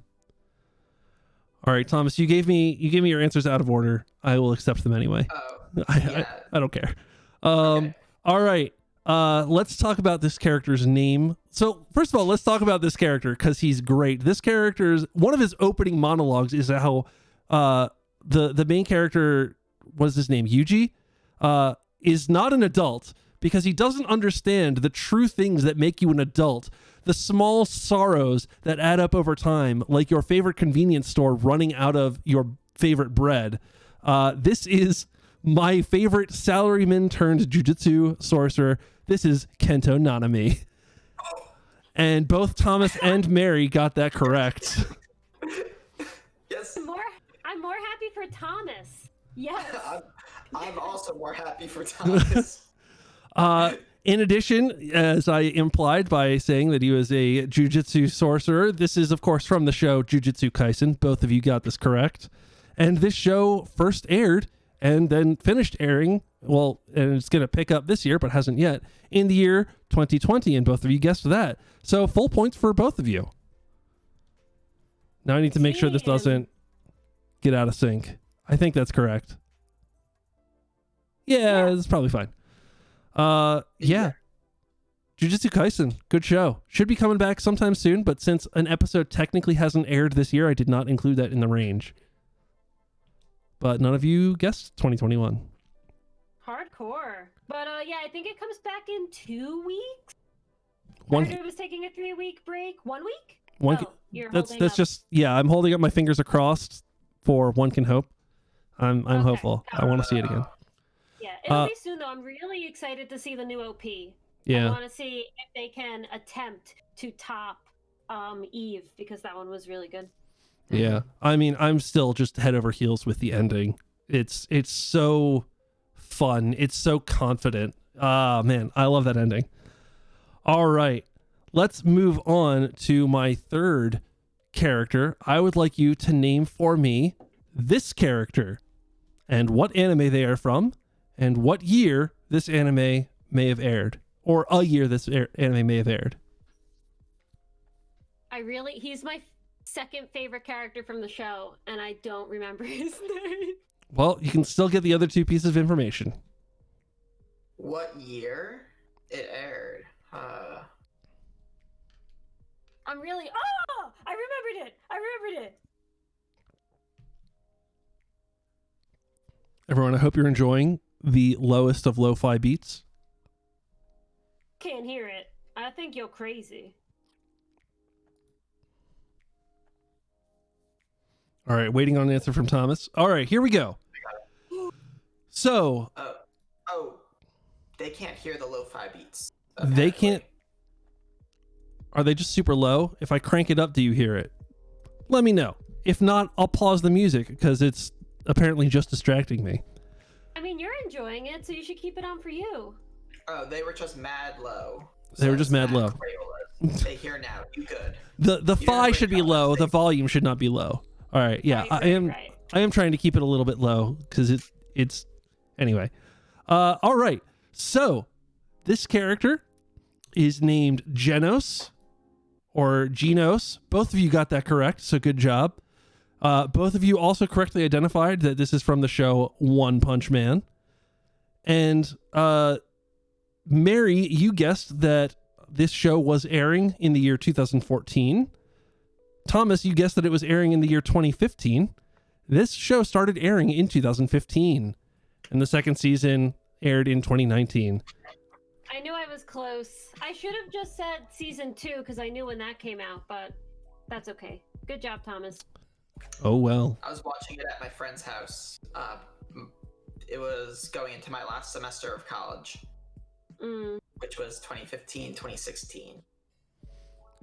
All right, Thomas, you gave me your answers out of order. I will accept them anyway. Oh, I don't care. Okay. All right. Let's talk about this character's name. So first of all, let's talk about this character because he's great. This character's one of his opening monologues is how the main character, what is his name, Yuji, is not an adult because he doesn't understand the true things that make you an adult. The small sorrows that add up over time, like your favorite convenience store running out of your favorite bread. This is my favorite salaryman turned jujutsu sorcerer. This is Kento Nanami. And both Thomas and Mary got that correct. Yes. I'm more happy for Thomas. Yes. I'm also more happy for Thomas. In addition, as I implied by saying that he was a jujutsu sorcerer, this is, of course, from the show Jujutsu Kaisen. Both of you got this correct. And this show first aired and then finished airing, well, and it's going to pick up this year, but hasn't yet, in the year 2020, and both of you guessed that. So full points for both of you. Now I need to make sure this doesn't get out of sync. I think that's correct. Yeah, it's probably fine. Yeah. Jujutsu Kaisen, good show. Should be coming back sometime soon, but since an episode technically hasn't aired this year, I did not include that in the range. But none of you guessed 2021. Hardcore. But yeah, I think it comes back in 2 weeks. One. I heard it was taking a 3-week break. 1 week? One. Oh, you're That's holding up. just, yeah. I'm holding up my fingers across for One Can Hope. I'm Okay. hopeful. I want to see it again. Yeah, it'll be soon though. I'm really excited to see the new OP. I Yeah. want to see if they can attempt to top Eve because that one was really good. Yeah. I mean, I'm still just head over heels with the ending. It's so fun. It's so confident. Ah, man, I love that ending. All right. Let's move on to my third character. I would like you to name for me this character. and what anime they are from, and what year this anime may have aired, or a year this anime may have aired. He's my second favorite character from the show, and I don't remember his name. Well, you can still get the other two pieces of information. What year it aired? I remembered it. Everyone, I hope you're enjoying the lowest of lo-fi beats. Can't hear it. I think you're crazy. All right, waiting on an answer from Thomas. All right, here we go. So... they can't hear the lo-fi beats. They can't... Are they just super low? If I crank it up, do you hear it? Let me know. If not, I'll pause the music because it's apparently just distracting me. I mean, you're enjoying it, so you should keep it on for you. Oh, they were just mad low. They were just mad low. They hear now. You good. The phi should be low. The volume should not be low. All right. Yeah, Right. I am trying to keep it a little bit low because it's anyway. All right. So this character is named Genos or Genos. Both of you got that correct, so good job. Both of you also correctly identified that this is from the show One Punch Man. And Mary, you guessed that this show was airing in the year 2014. Thomas, you guessed that it was airing in the year 2015. This show started airing in 2015, and the second season aired in 2019. I knew I was close. I should have just said season 2 because I knew when that came out, but that's okay. Good job, Thomas. Oh, well. I was watching it at my friend's house. It was going into my last semester of college, which was 2015, 2016.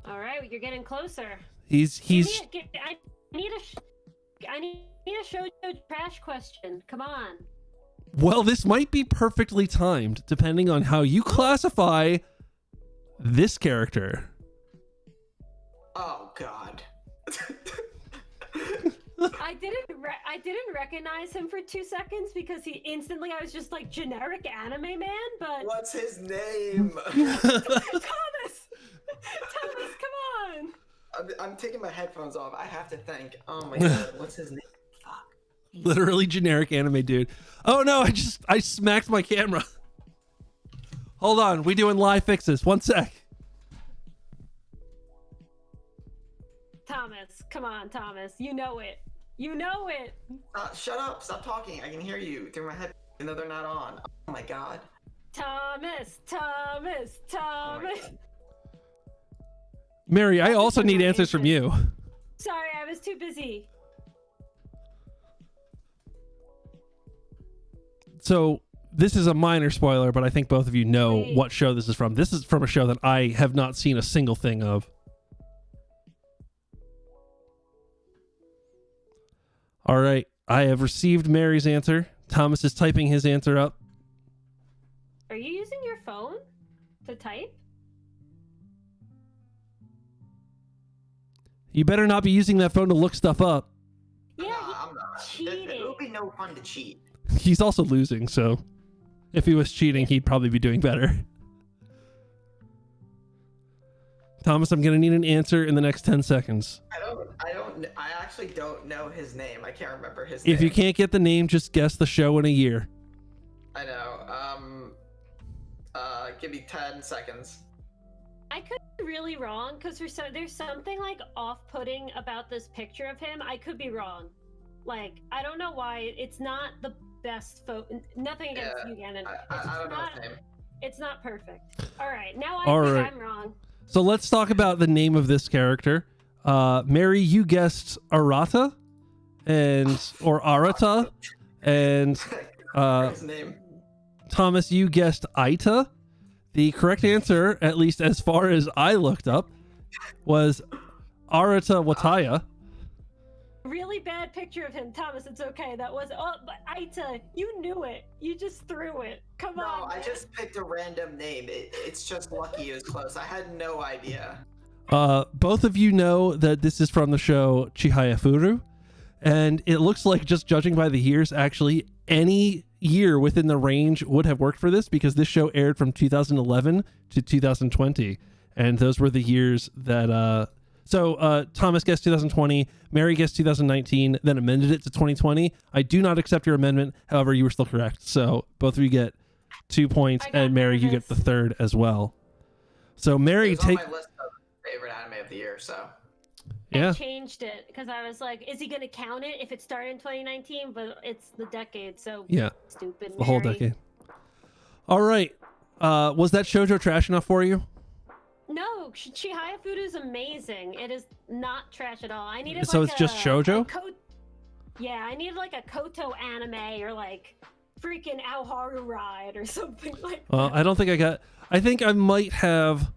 All right, you're getting closer. He's. I need a show trash question. Come on. Well, this might be perfectly timed, depending on how you classify this character. Oh God. I didn't recognize him for 2 seconds because I was just like generic anime man, but What's his name? Thomas, come on. I'm taking my headphones off. I have to think. Oh my God, what's his name? Fuck. Literally generic anime dude. Oh no, I smacked my camera. Hold on, we doing live fixes. 1 sec. Thomas, come on, Thomas. You know it. You know it. Shut up. Stop talking. I can hear you through my head, even though they're not on. Oh my God. Thomas. Oh my God. Mary, I also need answers from you. Sorry, I was too busy. So this is a minor spoiler, but I think both of you know what show this is from. This is from a show that I have not seen a single thing of. All right, I have received Mary's answer. Thomas is typing his answer up. Are you using your phone to type? You better not be using that phone to look stuff up. Yeah, I'm not. cheating. It would be no fun to cheat. He's also losing, so if he was cheating, he'd probably be doing better. Thomas, I'm going to need an answer in the next 10 seconds. I actually don't know his name. I can't remember his name. If you can't get the name, just guess the show in a year. I know. Give me 10 seconds. I could be really wrong because there's something like off-putting about this picture of him. I could be wrong. Like, I don't know why. It's not the best photo. Nothing against you, Gannon. I don't know his name. It's not perfect. All right, now I All think right. I'm wrong. So let's talk about the name of this character. Mary, you guessed Arata or Arata, and His name. Thomas, you guessed Aita. The correct answer, at least as far as I looked up, was Arata Wataya. Really bad picture of him, Thomas. It's okay. That was but Aita, you knew it. You just threw it. Come on. No, I just picked a random name. It's just lucky it was close. I had no idea. Both of you know that this is from the show Chihaya Furu, and it looks like, just judging by the years, actually any year within the range would have worked for this, because this show aired from 2011 to 2020, and those were the years that Thomas guessed 2020, Mary guessed 2019, then amended it to 2020. I do not accept your amendment. However, you were still correct. So both of you get 2 points, and Mary, you get the third as well. So Mary, It was on my list of favorite anime of the year, so. Yeah. I changed it because I was like, is he going to count it if it started in 2019? But it's the decade, so yeah, stupid. the whole decade. All right. Was that shoujo trash enough for you? No, Chihaya Food is amazing. It is not trash at all. I needed So like it's just shoujo? Yeah, I needed like a Koto anime or like freaking Aoharu Ride or something like that. Well, I don't think I think I might have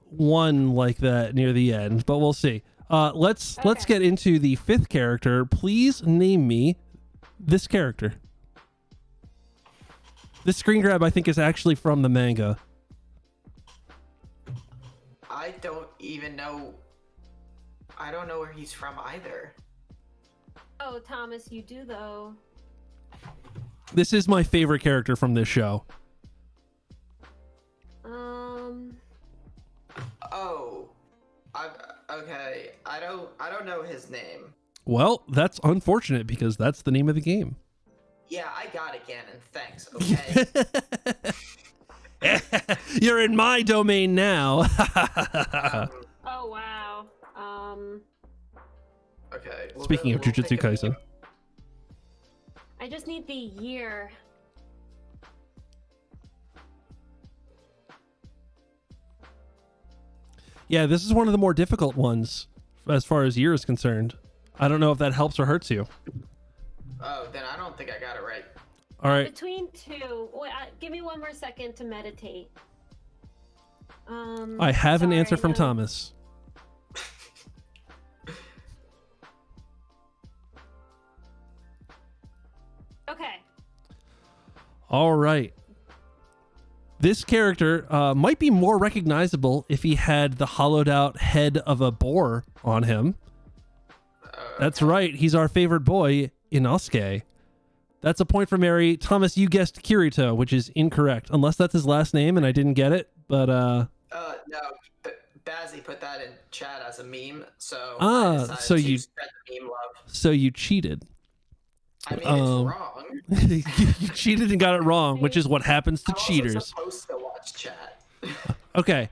one like that near the end, but we'll see. Let's get into the fifth character. Please name me this character. This screen grab, I think, is actually from the manga. I don't even know. I don't know where he's from either. Oh, Thomas, you do though. This is my favorite character from this show. Oh, okay. I don't know his name. Well, that's unfortunate because that's the name of the game. Yeah, I got it, Ganon. Thanks. Okay. You're in my domain now. Oh wow. Okay. Speaking of Jujutsu Kaisen. I just need the year. Yeah, this is one of the more difficult ones as far as year is concerned. I don't know if that helps or hurts you. Oh, then I don't think I got it right. All right. Between two. Wait, give me one more second to meditate. I have an answer from Thomas. Okay. All right. This character might be more recognizable if he had the hollowed out head of a boar on him. That's right. He's our favorite boy, Inosuke. That's a point for Mary. Thomas, you guessed Kirito, which is incorrect, unless that's his last name and I didn't get it. But no, Bazzy put that in chat as a meme, so I decided so to you spread the meme love. So you cheated. I mean, it's wrong. You cheated and got it wrong, which is what happens to I'm cheaters. also supposed to watch chat. Okay.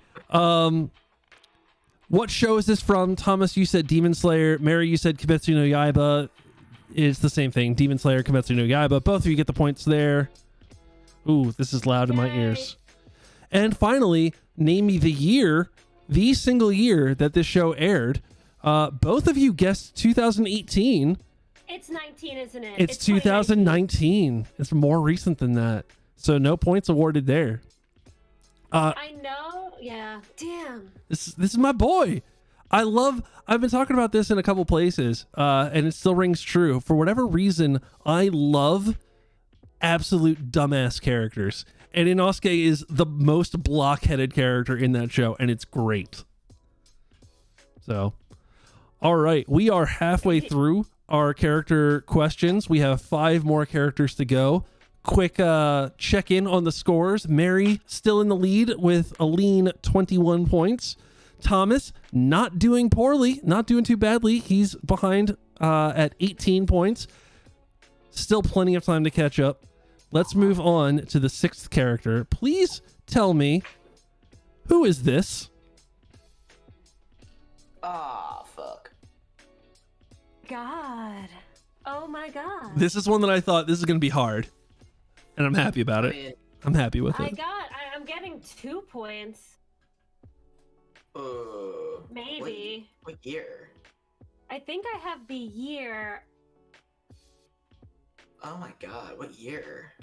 What show is this from? Thomas, you said Demon Slayer. Mary, you said Kimetsu no Yaiba. It's the same thing. Demon Slayer, Kimetsu no Yaiba. Both of you get the points there. Ooh, this is loud in my ears. And finally, name me the year, the single year that this show aired. Both of you guessed 2018. It's 19, isn't it? It's 2019. It's more recent than that. So no points awarded there. I know. Yeah. Damn. This is my boy. I've been talking about this in a couple places, and it still rings true. For whatever reason, I love absolute dumbass characters. And Inosuke is the most blockheaded character in that show, and it's great. So, all right. We are halfway through our character questions. We have 5 more characters to go. Quick check in on the scores. Mary still in the lead with a lean 21 points. Thomas not doing poorly, not doing too badly. He's behind at 18 points. Still plenty of time to catch up. Let's move on to the 6th character. Please tell me, who is this? Ah, fuck. God. Oh my God. This is one that I thought this is going to be hard. And I'm happy about it. mean, I'm happy with it. I'm getting 2 points. Maybe. What year? I think I have the year. Oh my god, what year?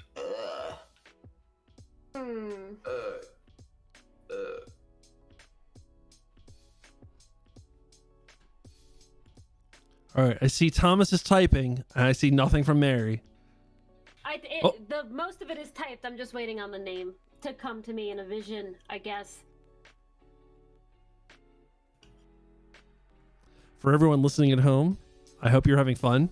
All right, I see Thomas is typing, and I see nothing from Mary. The most of it is typed. I'm just waiting on the name to come to me in a vision, I guess. For everyone listening at home, I hope you're having fun.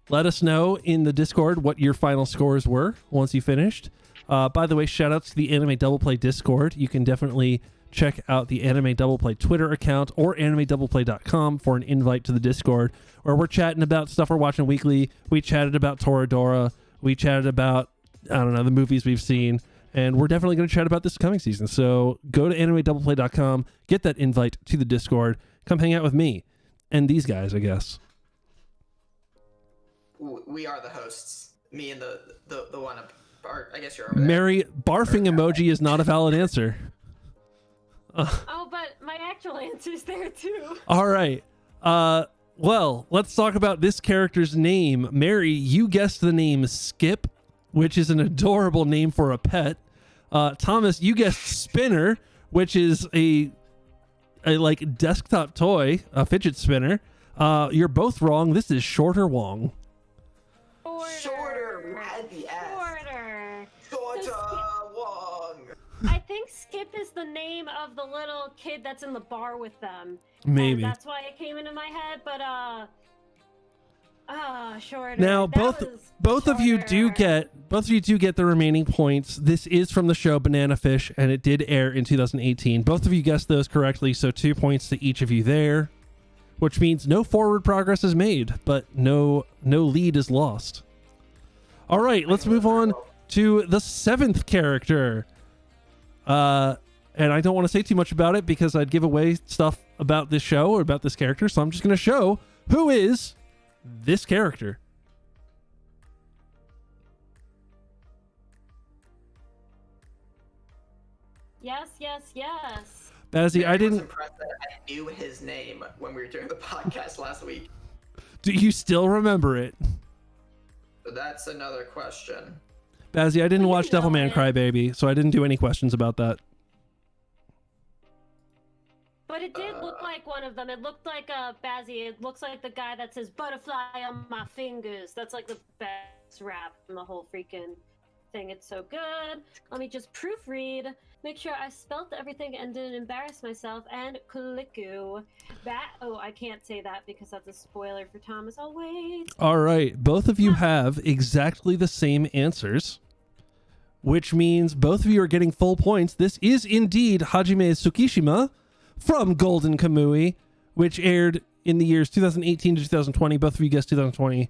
Let us know in the Discord what your final scores were once you finished. By the way, shout outs to the Anime Double Play Discord. You can definitely check out the Anime Double Play Twitter account or animedoubleplay.com for an invite to the Discord, where we're chatting about stuff we're watching weekly. We chatted about Toradora. We chatted about, I don't know, the movies we've seen. And we're definitely going to chat about this coming season. So go to animedoubleplay.com, get that invite to the Discord, come hang out with me and these guys, I guess. We are the hosts. Me and the one up. Or I guess you're over there. Mary, barfing emoji is not a valid answer. Oh, but my actual answer's there too. All right. Well, let's talk about this character's name. Mary, you guessed the name Skip, which is an adorable name for a pet. Thomas, you guessed Spinner, which is a like desktop toy, a fidget spinner. You're both wrong. This is Shorter Wong. Shorter. We had the S. Shorter. Shorter Wong. I think Skip is the name of the little kid that's in the bar with them. Maybe. And that's why it came into my head, but Shorter. Now That both was of you do Shorter. get the remaining points. This is from the show Banana Fish, and it did air in 2018. Both of you guessed those correctly, so 2 points to each of you there, which means no forward progress is made, but no lead is lost. All right, let's move on to the 7th character. And I don't want to say too much about it because I'd give away stuff about this show or about this character, so I'm just going to show who is this character. Yes. Bazzy, I was didn't... impressed that I knew his name when we were doing the podcast last week. Do you still remember it? So that's another question. Bazzy, I didn't Well, watch you know Devilman it. Crybaby, so I didn't do any questions about that. But it did look like one of them. It looked like Bazzy. It looks like the guy that says "butterfly on my fingers." That's like the best rap in the whole freaking thing. It's so good. Let me just proofread. Make sure I spelt everything and didn't embarrass myself. And Clicku. I can't say that because that's a spoiler for Thomas. I'll wait. All right, both of you have exactly the same answers, which means both of you are getting full points. This is indeed Hajime Tsukishima from Golden Kamui, which aired in the years 2018 to 2020. Both of you guessed 2020,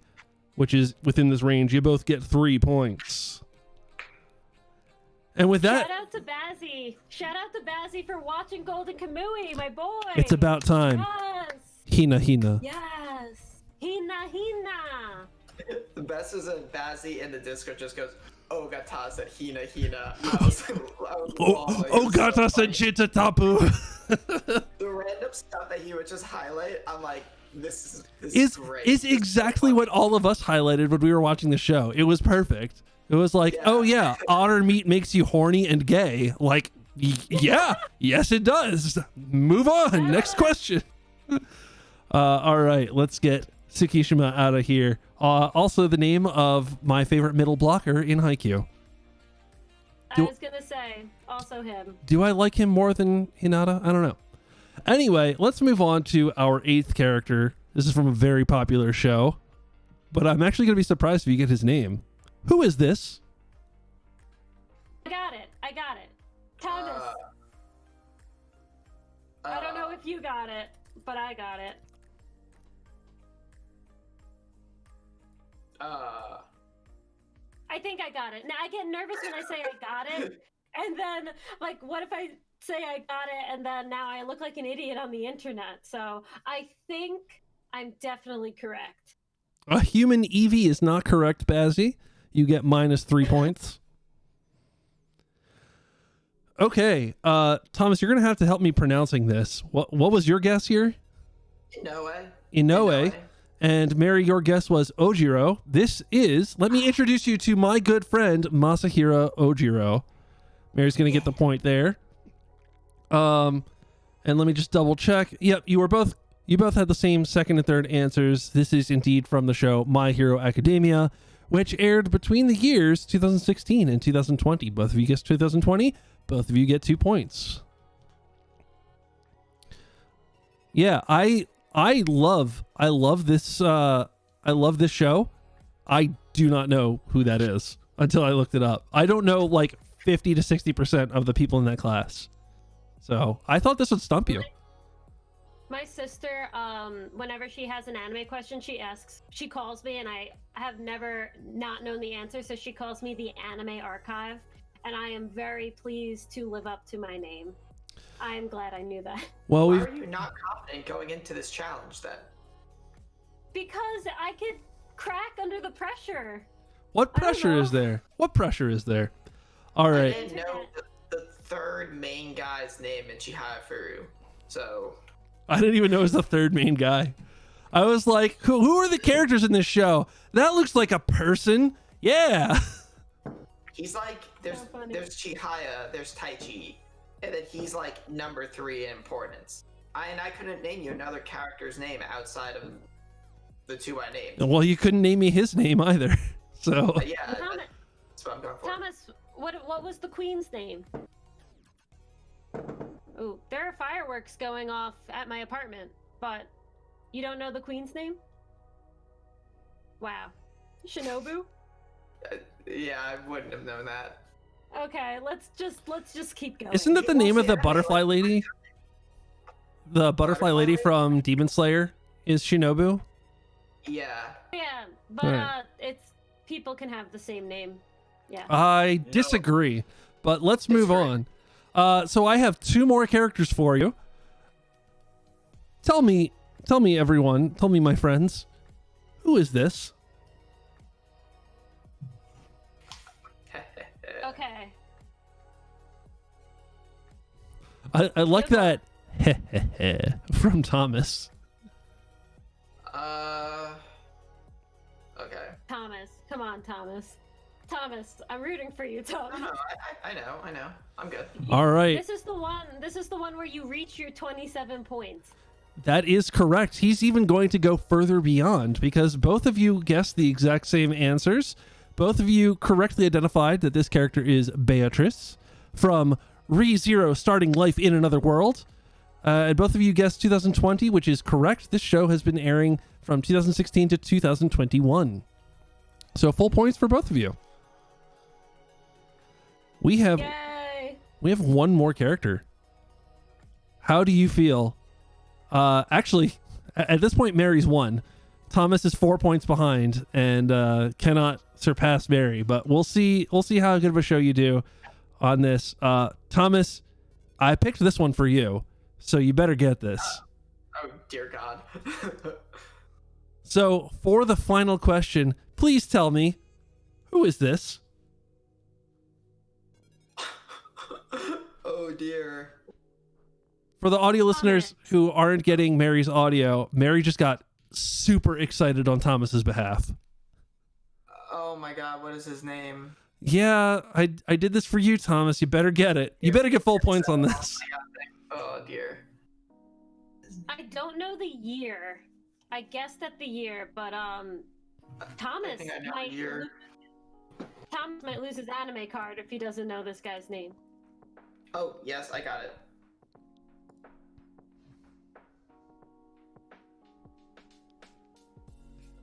which is within this range. You both get 3 points. And with that, Shout out to Bazzy. Shout out to Bazzy for watching Golden Kamui, my boy. it's about time. Yes. Hina. Yes. Hina. The best is that Bazzy in the Discord just goes, "Oh, Gata said Hina." I was Oh, Gata said Chitatapu. The random stuff that he would just highlight, I'm like, this is is great. is exactly what all of us highlighted when we were watching the show. It was perfect. It was like, Yeah. oh yeah, otter meat makes you horny and gay. Like, yeah, yes it does. Move on. Next question. All right, let's get Tsukishima out of here. Also, the name of my favorite middle blocker in Haikyuu. I was gonna say also him. Do I like him more than Hinata? I don't know. Anyway, let's move on to our 8th character. This is from a very popular show, but I'm actually going to be surprised if you get his name. Who is this? I got it. Thomas. I don't know if you got it, but I got it. I think I got it. Now I get nervous when I say I got it, and then like, what if I say I got it, and then now I look like an idiot on the internet? So I think I'm definitely correct. A human Eevee is not correct, Bazzy. You get -3 points. Okay, Thomas, you're gonna have to help me pronouncing this. What was your guess here? Inoue. And Mary, your guess was Ojiro. This is, let me introduce you to my good friend, Masahiro Ojiro. Mary's going to get the point there. And let me just double check. Yep, you both had the same second and third answers. This is indeed from the show My Hero Academia, which aired between the years 2016 and 2020. Both of you guessed 2020. Both of you get 2 points. Yeah, I love this show. I do not know who that is until I looked it up. I don't know like 50 to 60% of the people in that class. So I thought this would stump you. My sister, whenever she has an anime question, she calls me, and I have never not known the answer, so she calls me the Anime Archive, and I am very pleased to live up to my name. I am glad I knew that. Well, Why are you not confident going into this challenge then? Because I could crack under the pressure. what pressure is there? What pressure is there? All I right. didn't know the third main guy's name in Chihayafuru, so... I didn't even know it was the third main guy. I was like, who are the characters in this show? That looks like a person. Yeah. He's like, there's So funny. there's Chihaya, there's Taichi, and then he's like number 3 in importance. I couldn't name you another character's name outside of the 2 I named. Well, you couldn't name me his name either. So But yeah, Thomas, that's what I'm going for. Thomas, what was the queen's name? Ooh, there are fireworks going off at my apartment, but you don't know the queen's name? Wow. Shinobu? Yeah, I wouldn't have known that. Okay, let's just keep going. isn't that the name of the butterfly lady? The butterfly lady from Demon Slayer is Shinobu. Yeah. Yeah, but Right. it's people can have the same name. Yeah. I disagree, but let's move on. So I have 2 more characters for you. Tell me everyone, tell me my friends, who is this? Okay. I like that from Thomas. Okay. Thomas, come on, Thomas. Thomas, I'm rooting for you, Thomas. No, I know. I'm good. All right. This is the one where you reach your 27 points. That is correct. He's even going to go further beyond because both of you guessed the exact same answers. Both of you correctly identified that this character is Beatrice from ReZero Starting Life in Another World. And both of you guessed 2020, which is correct. This show has been airing from 2016 to 2021. So full points for both of you. We have Yay! one more character. How do you feel? Actually, at this point, Mary's won. Thomas is 4 points behind and cannot surpass Mary. But we'll see how good of a show you do on this. Thomas, I picked this one for you, so you better get this. Oh dear God. So for the final question, please tell me, who is this? Oh dear. For the audio listeners who aren't getting Mary's audio, Mary just got super excited on Thomas's behalf. Oh my God, what is his name? Yeah, I did this for you, Thomas. You better get it. You better get full points on this. Oh dear. I don't know the year. I guessed at the year, but Thomas think I know might the year. Thomas might lose his anime card if he doesn't know this guy's name. Oh yes, I got it.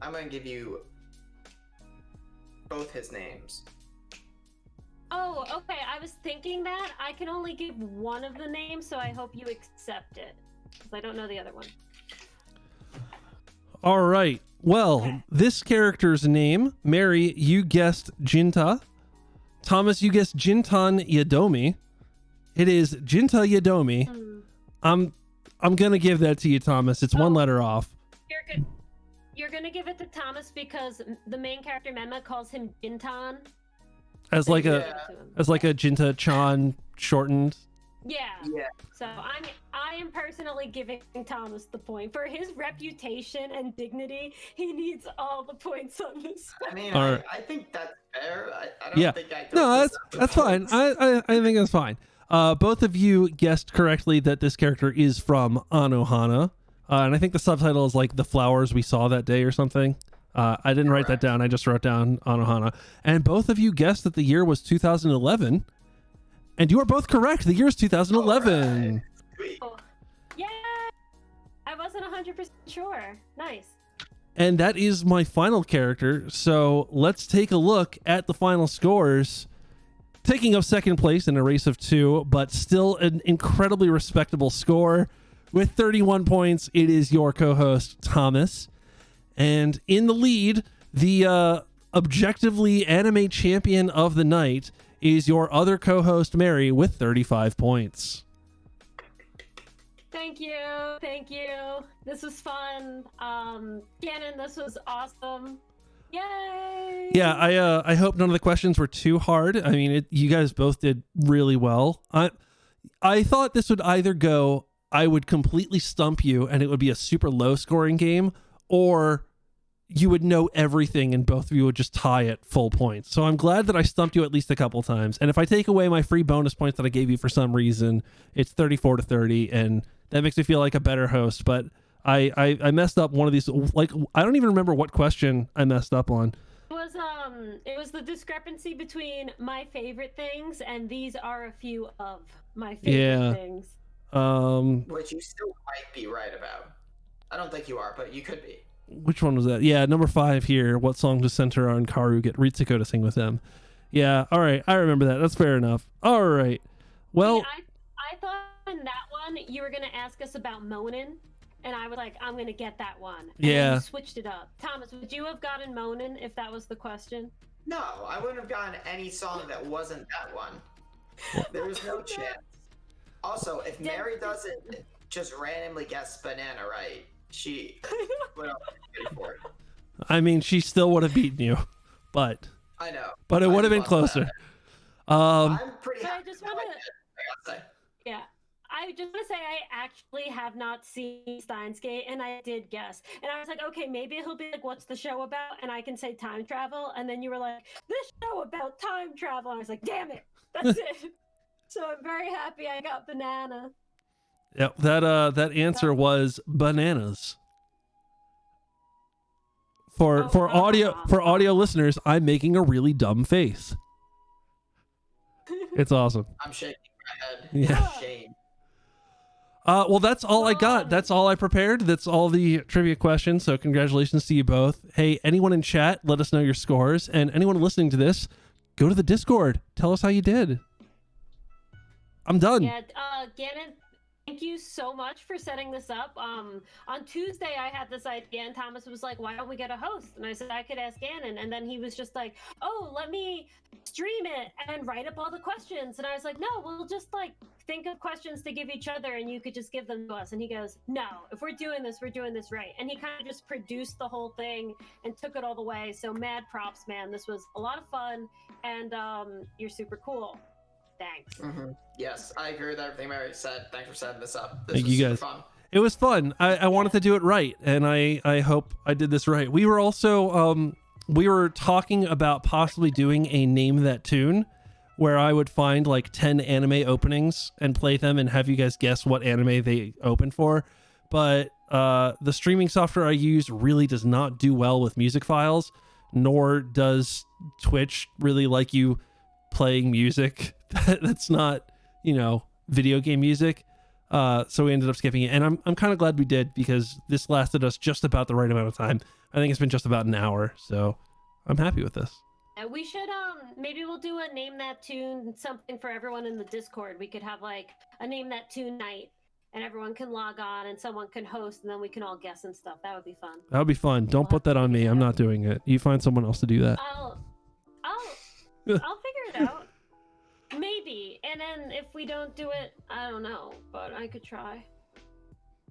I'm gonna give you both his names. Oh, okay. I was thinking that. I can only give one of the names, so I hope you accept it. Because I don't know the other one. All right. Well, this character's name, Mary, you guessed Jinta. Thomas, you guessed Jintan Yadomi. It is Jinta Yadomi. I'm gonna give that to you, Thomas. It's one letter off. You're good. You're gonna give it to Thomas because the main character Mema calls him Jintan. As like a Yeah. Jinta Chan shortened. Yeah. Yeah. So I am personally giving Thomas the point for his reputation and dignity. He needs all the points on this. I mean, All right. I think that's fair. I don't Yeah. think I don't No, deserve the that's fine. points. I think that's fine. Both of you guessed correctly that this character is from Anohana. And I think the subtitle is like The Flowers We Saw That Day or something. I didn't write that Correct. down. I just wrote down Anohana. And both of you guessed that the year was 2011. And you are both correct. The year is 2011. Sweet. Oh, yeah. I wasn't 100% sure. Nice. And that is my final character. So let's take a look at the final scores. Taking up second place in a race of 2, but still an incredibly respectable score. With 31 points, it is your co-host, Thomas. And in the lead, the objectively anime champion of the night is your other co-host, Mary, with 35 points. Thank you. Thank you. This was fun. Gannon, this was awesome. Yay! Yeah, I hope none of the questions were too hard. I mean, you guys both did really well. I thought this would either go, I would completely stump you and it would be a super low scoring game, or you would know everything and both of you would just tie at full points. So I'm glad that I stumped you at least a couple times. And if I take away my free bonus points that I gave you for some reason, it's 34-30, and that makes me feel like a better host. But I messed up one of these. Like, I don't even remember what question I messed up on. It was the discrepancy between my favorite things, and these are a few of my favorite things. Which you still might be right about. I don't think you are, but you could be. Which one was that? Yeah, number 5 here. What song does Centaur and Karu get Ritsuko to sing with them? Yeah, all right. I remember that. That's fair enough. All right. Well, see, I thought in that one you were going to ask us about Monin, and I was like, I'm going to get that one. And then you switched it up. Thomas, would you have gotten Monin if that was the question? No, I wouldn't have gotten any song that wasn't that one. There was no chance. Also, if Mary doesn't just randomly guess banana right, she would have been for it. I mean, she still would have beaten you, but I know. But it would have been closer. I'm pretty happy. I just want to. Yeah. I just want to say I actually have not seen Steins Gate, and I did guess. And I was like, okay, maybe he'll be like, what's the show about? And I can say time travel. And then you were like, this show about time travel. And I was like, damn it, that's it. So I'm very happy I got banana. Yep, that answer was bananas. For audio listeners, I'm making a really dumb face. It's awesome. I'm shaking my head. Yeah. Shame. Well, that's all I got. That's all I prepared. That's all the trivia questions. So congratulations to you both. Hey, anyone in chat, let us know your scores. And anyone listening to this, go to the Discord. Tell us how you did. I'm done. Yeah, Gannon, thank you so much for setting this up. On Tuesday, I had this idea, and Thomas was like, why don't we get a host? And I said I could ask Gannon. And then he was just like, oh, let me stream it and write up all the questions. And I was like, no, we'll just like think of questions to give each other, and you could just give them to us. And he goes, no, if we're doing this right. And he kind of just produced the whole thing and took it all the way. So mad props, man. This was a lot of fun, and you're super cool. Thanks. Mm-hmm. Yes, I agree with everything Mary said. Thanks for setting this up. This Thank was you guys. super fun. It was fun. I wanted to do it right, and I hope I did this right. We were also we were talking about possibly doing a Name That Tune, where I would find like 10 anime openings and play them and have you guys guess what anime they open for. But the streaming software I use really does not do well with music files, nor does Twitch really like you playing music that's not, video game music. So we ended up skipping it, and I'm kind of glad we did, because this lasted us just about the right amount of time. I think it's been just about an hour, so I'm happy with this. We should maybe we'll do a Name That Tune something for everyone in the Discord. We could have like a Name That Tune night, and everyone can log on and someone can host, and then we can all guess and stuff. That would be fun. That would be fun. Don't put that on me. I'm not doing it. You find someone else to do that. I'll figure it out. Maybe. And then if we don't do it, I don't know, but I could try.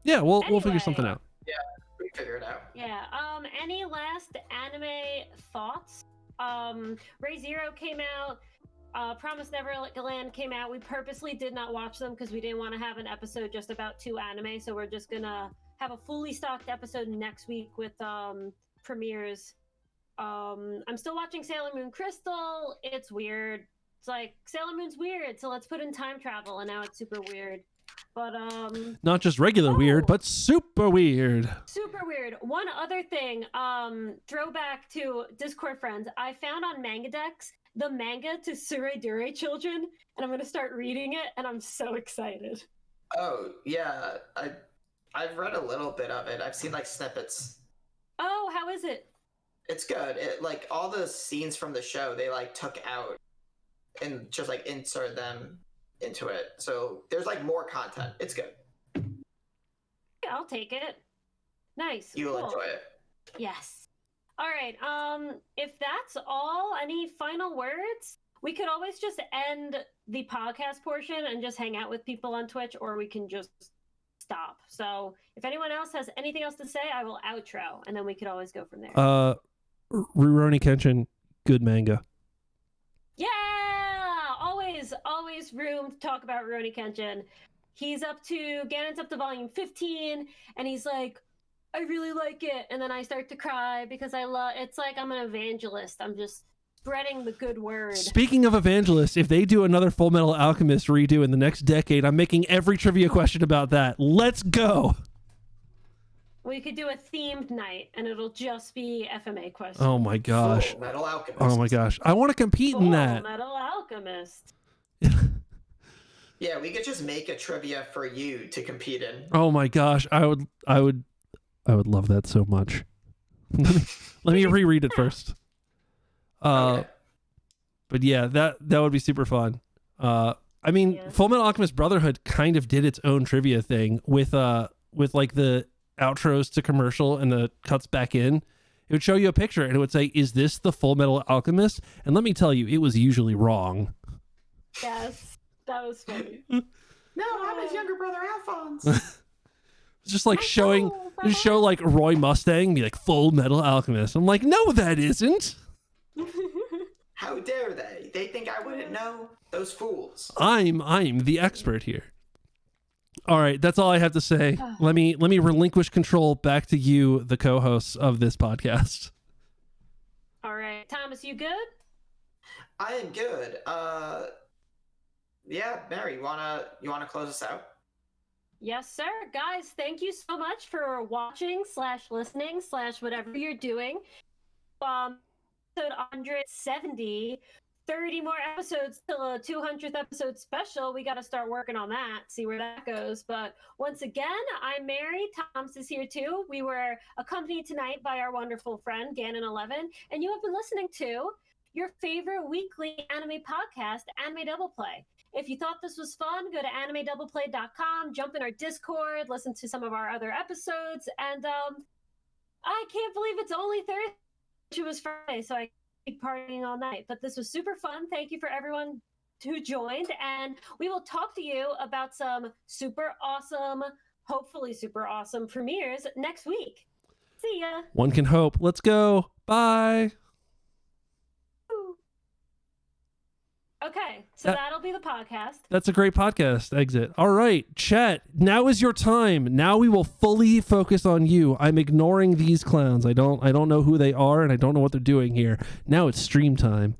Yeah, we'll figure something out. Yeah, we can figure it out. Yeah. Any last anime thoughts? Ray Zero came out. Promised Neverland came out. We purposely did not watch them because we didn't want to have an episode just about 2 anime, so we're just gonna have a fully stocked episode next week with premieres. I'm still watching Sailor Moon Crystal. It's weird. It's like Sailor Moon's weird, so let's put in time travel, and now it's super weird. But not just regular weird, but super weird. Super weird. One other thing, throwback to Discord friends, I found on Mangadex the manga to Suredure Children, and I'm gonna start reading it, and I'm so excited. Oh yeah, I've read a little bit of it. I've seen like snippets. Oh, how is it? It's good. It like all the scenes from the show they like took out and just like insert them into it. So there's like more content. It's good. Yeah, I'll take it. Nice. You'll Cool. enjoy it. Yes. All right. If that's all, any final words? We could always just end the podcast portion and just hang out with people on Twitch, or we can just stop. So if anyone else has anything else to say, I will outro, and then we could always go from there. Rurouni Kenshin, good manga. Yeah! Always room to talk about Rurouni Kenshin. Ganon's up to volume 15, and he's like, I really like it. And then I start to cry because it's like I'm an evangelist. I'm just spreading the good word. Speaking of evangelists, if they do another Fullmetal Alchemist redo in the next decade, I'm making every trivia question about that. Let's go. We could do a themed night, and it'll just be FMA questions. Oh my gosh. Fullmetal Alchemist. Oh my gosh. I want to compete in that. Fullmetal Alchemist. Yeah, we could just make a trivia for you to compete in. Oh my gosh. I would love that so much. Let me reread it first. Okay. But yeah, that would be super fun. I mean, Yeah. Fullmetal Alchemist Brotherhood kind of did its own trivia thing with like the outros to commercial and the cuts back in. It would show you a picture and it would say, "Is this the Fullmetal Alchemist?" And let me tell you, it was usually wrong. Yes, that was funny. No, I'm his younger brother Alphonse. It's just like just show like Roy Mustang, be like Fullmetal Alchemist. I'm like, no, that isn't. How dare they? They think I wouldn't know? Those fools. I'm the expert here. All right, that's all I have to say. Let me relinquish control back to you, the co-hosts of this podcast. All right, Thomas, you good? I am good. Yeah, Mary, you wanna close us out? Yes, sir. Guys, thank you so much for watching / listening / whatever you're doing. Episode 170, 30 more episodes till a 200th episode special. We got to start working on that, see where that goes. But once again, I'm Mary. Thomas is here too. We were accompanied tonight by our wonderful friend, Ganon11, and you have been listening to your favorite weekly anime podcast, Anime Double Play. If you thought this was fun, go to animedoubleplay.com, jump in our Discord, listen to some of our other episodes, and I can't believe it's only Thursday. It was Friday, so I keep partying all night. But this was super fun. Thank you for everyone who joined, and we will talk to you about some super awesome, hopefully super awesome premieres next week. See ya. One can hope. Let's go. Bye. Okay, so that'll be the podcast. That's a great podcast exit. All right, chat. Now is your time. Now we will fully focus on you. I'm ignoring these clowns. I don't know who they are, and I don't know what they're doing here. Now it's stream time.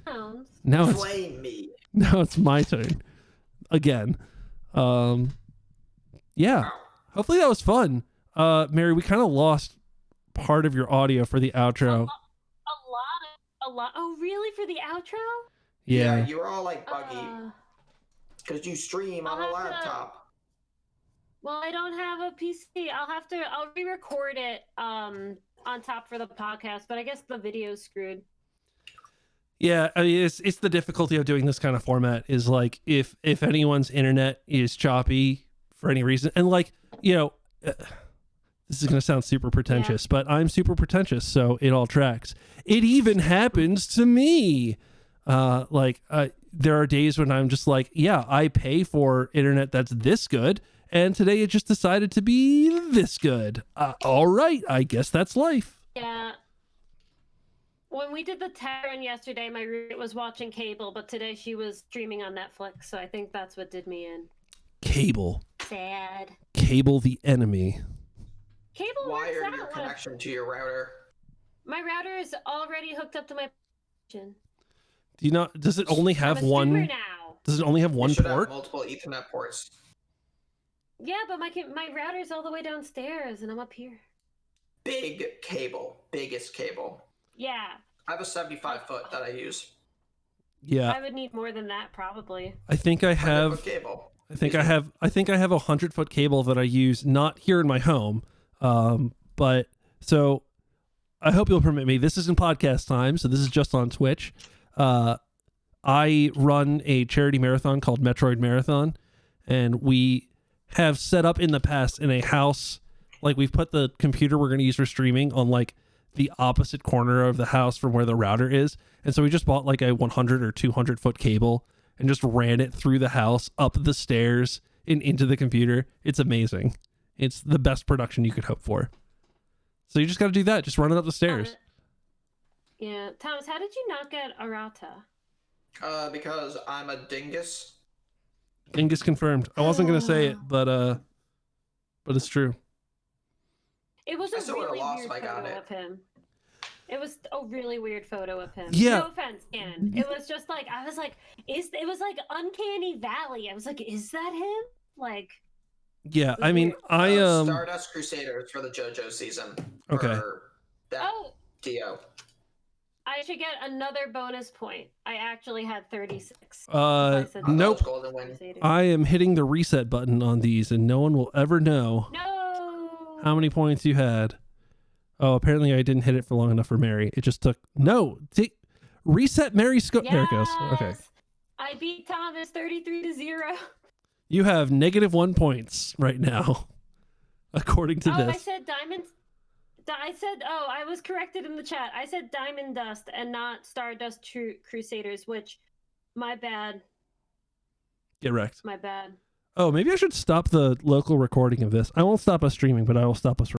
Now it's Flame me. Now it's my turn again. Yeah. Hopefully that was fun. Mary, we kind of lost part of your audio for the outro. A lot. Oh, really? For the outro? Yeah. You were all like buggy because you stream on a laptop. Well, I don't have a PC. I'll re-record it on top for the podcast, but I guess the video's screwed. Yeah, I mean, it's the difficulty of doing this kind of format is like if anyone's internet is choppy for any reason, and like, you know, this is going to sound super pretentious, but I'm super pretentious, so it all tracks. It even happens to me. There are days when I'm just like, yeah, I pay for internet that's this good, and today it just decided to be this good. All right, I guess that's life. Yeah. When we did the Terran yesterday, my roommate was watching cable, but today she was streaming on Netflix, so I think that's what did me in. Cable. Sad. Cable the enemy. Cable Wire works your out. connection to your router. My router is already hooked up to my PlayStation. Do you know? Does it only have I'm a one? streamer now. Does it only have one It should port? have multiple Ethernet ports. Yeah, but my router's all the way downstairs, and I'm up here. Big cable. Biggest cable. Yeah. I have a 75-foot that I use. Yeah, I would need more than that, probably. I think I have. 100-foot cable. I think I have a 100-foot cable that I use not here in my home, but so I hope you'll permit me. This isn't podcast time, so this is just on Twitch. I run a charity marathon called Metroid Marathon, and we have set up in the past in a house, like we've put the computer we're going to use for streaming on like the opposite corner of the house from where the router is. And so we just bought like a 100 or 200 foot cable and just ran it through the house, up the stairs, and into the computer. It's amazing. It's the best production you could hope for. So you just got to do that. Just run it up the stairs. Yeah. Thomas, how did you not get Arata? Because I'm a dingus. Dingus confirmed. I wasn't going to say it, but it's true. It was I a still would've really lost weird if I got photo it. of him. It was a really weird photo of him. Yeah. No offense, Dan. It was just like, I was like, it was like Uncanny Valley. I was like, is that him? Like. Yeah, I mean, Stardust Crusaders for the JoJo season. Okay. For that Dio. I should get another bonus point. I actually had 36. Nope. Golden Wing. I am hitting the reset button on these, and no one will ever know how many points you had. Oh, apparently I didn't hit it for long enough for Mary. It just took reset Mary's score. Yes! There it goes. Okay. I beat Thomas 33-0. You have -1 points right now, according to this. I said diamond. I was corrected in the chat. I said Diamond Dust and not Stardust Crusaders, which, my bad. Get wrecked. My bad. Oh, maybe I should stop the local recording of this. I won't stop us streaming, but I will stop us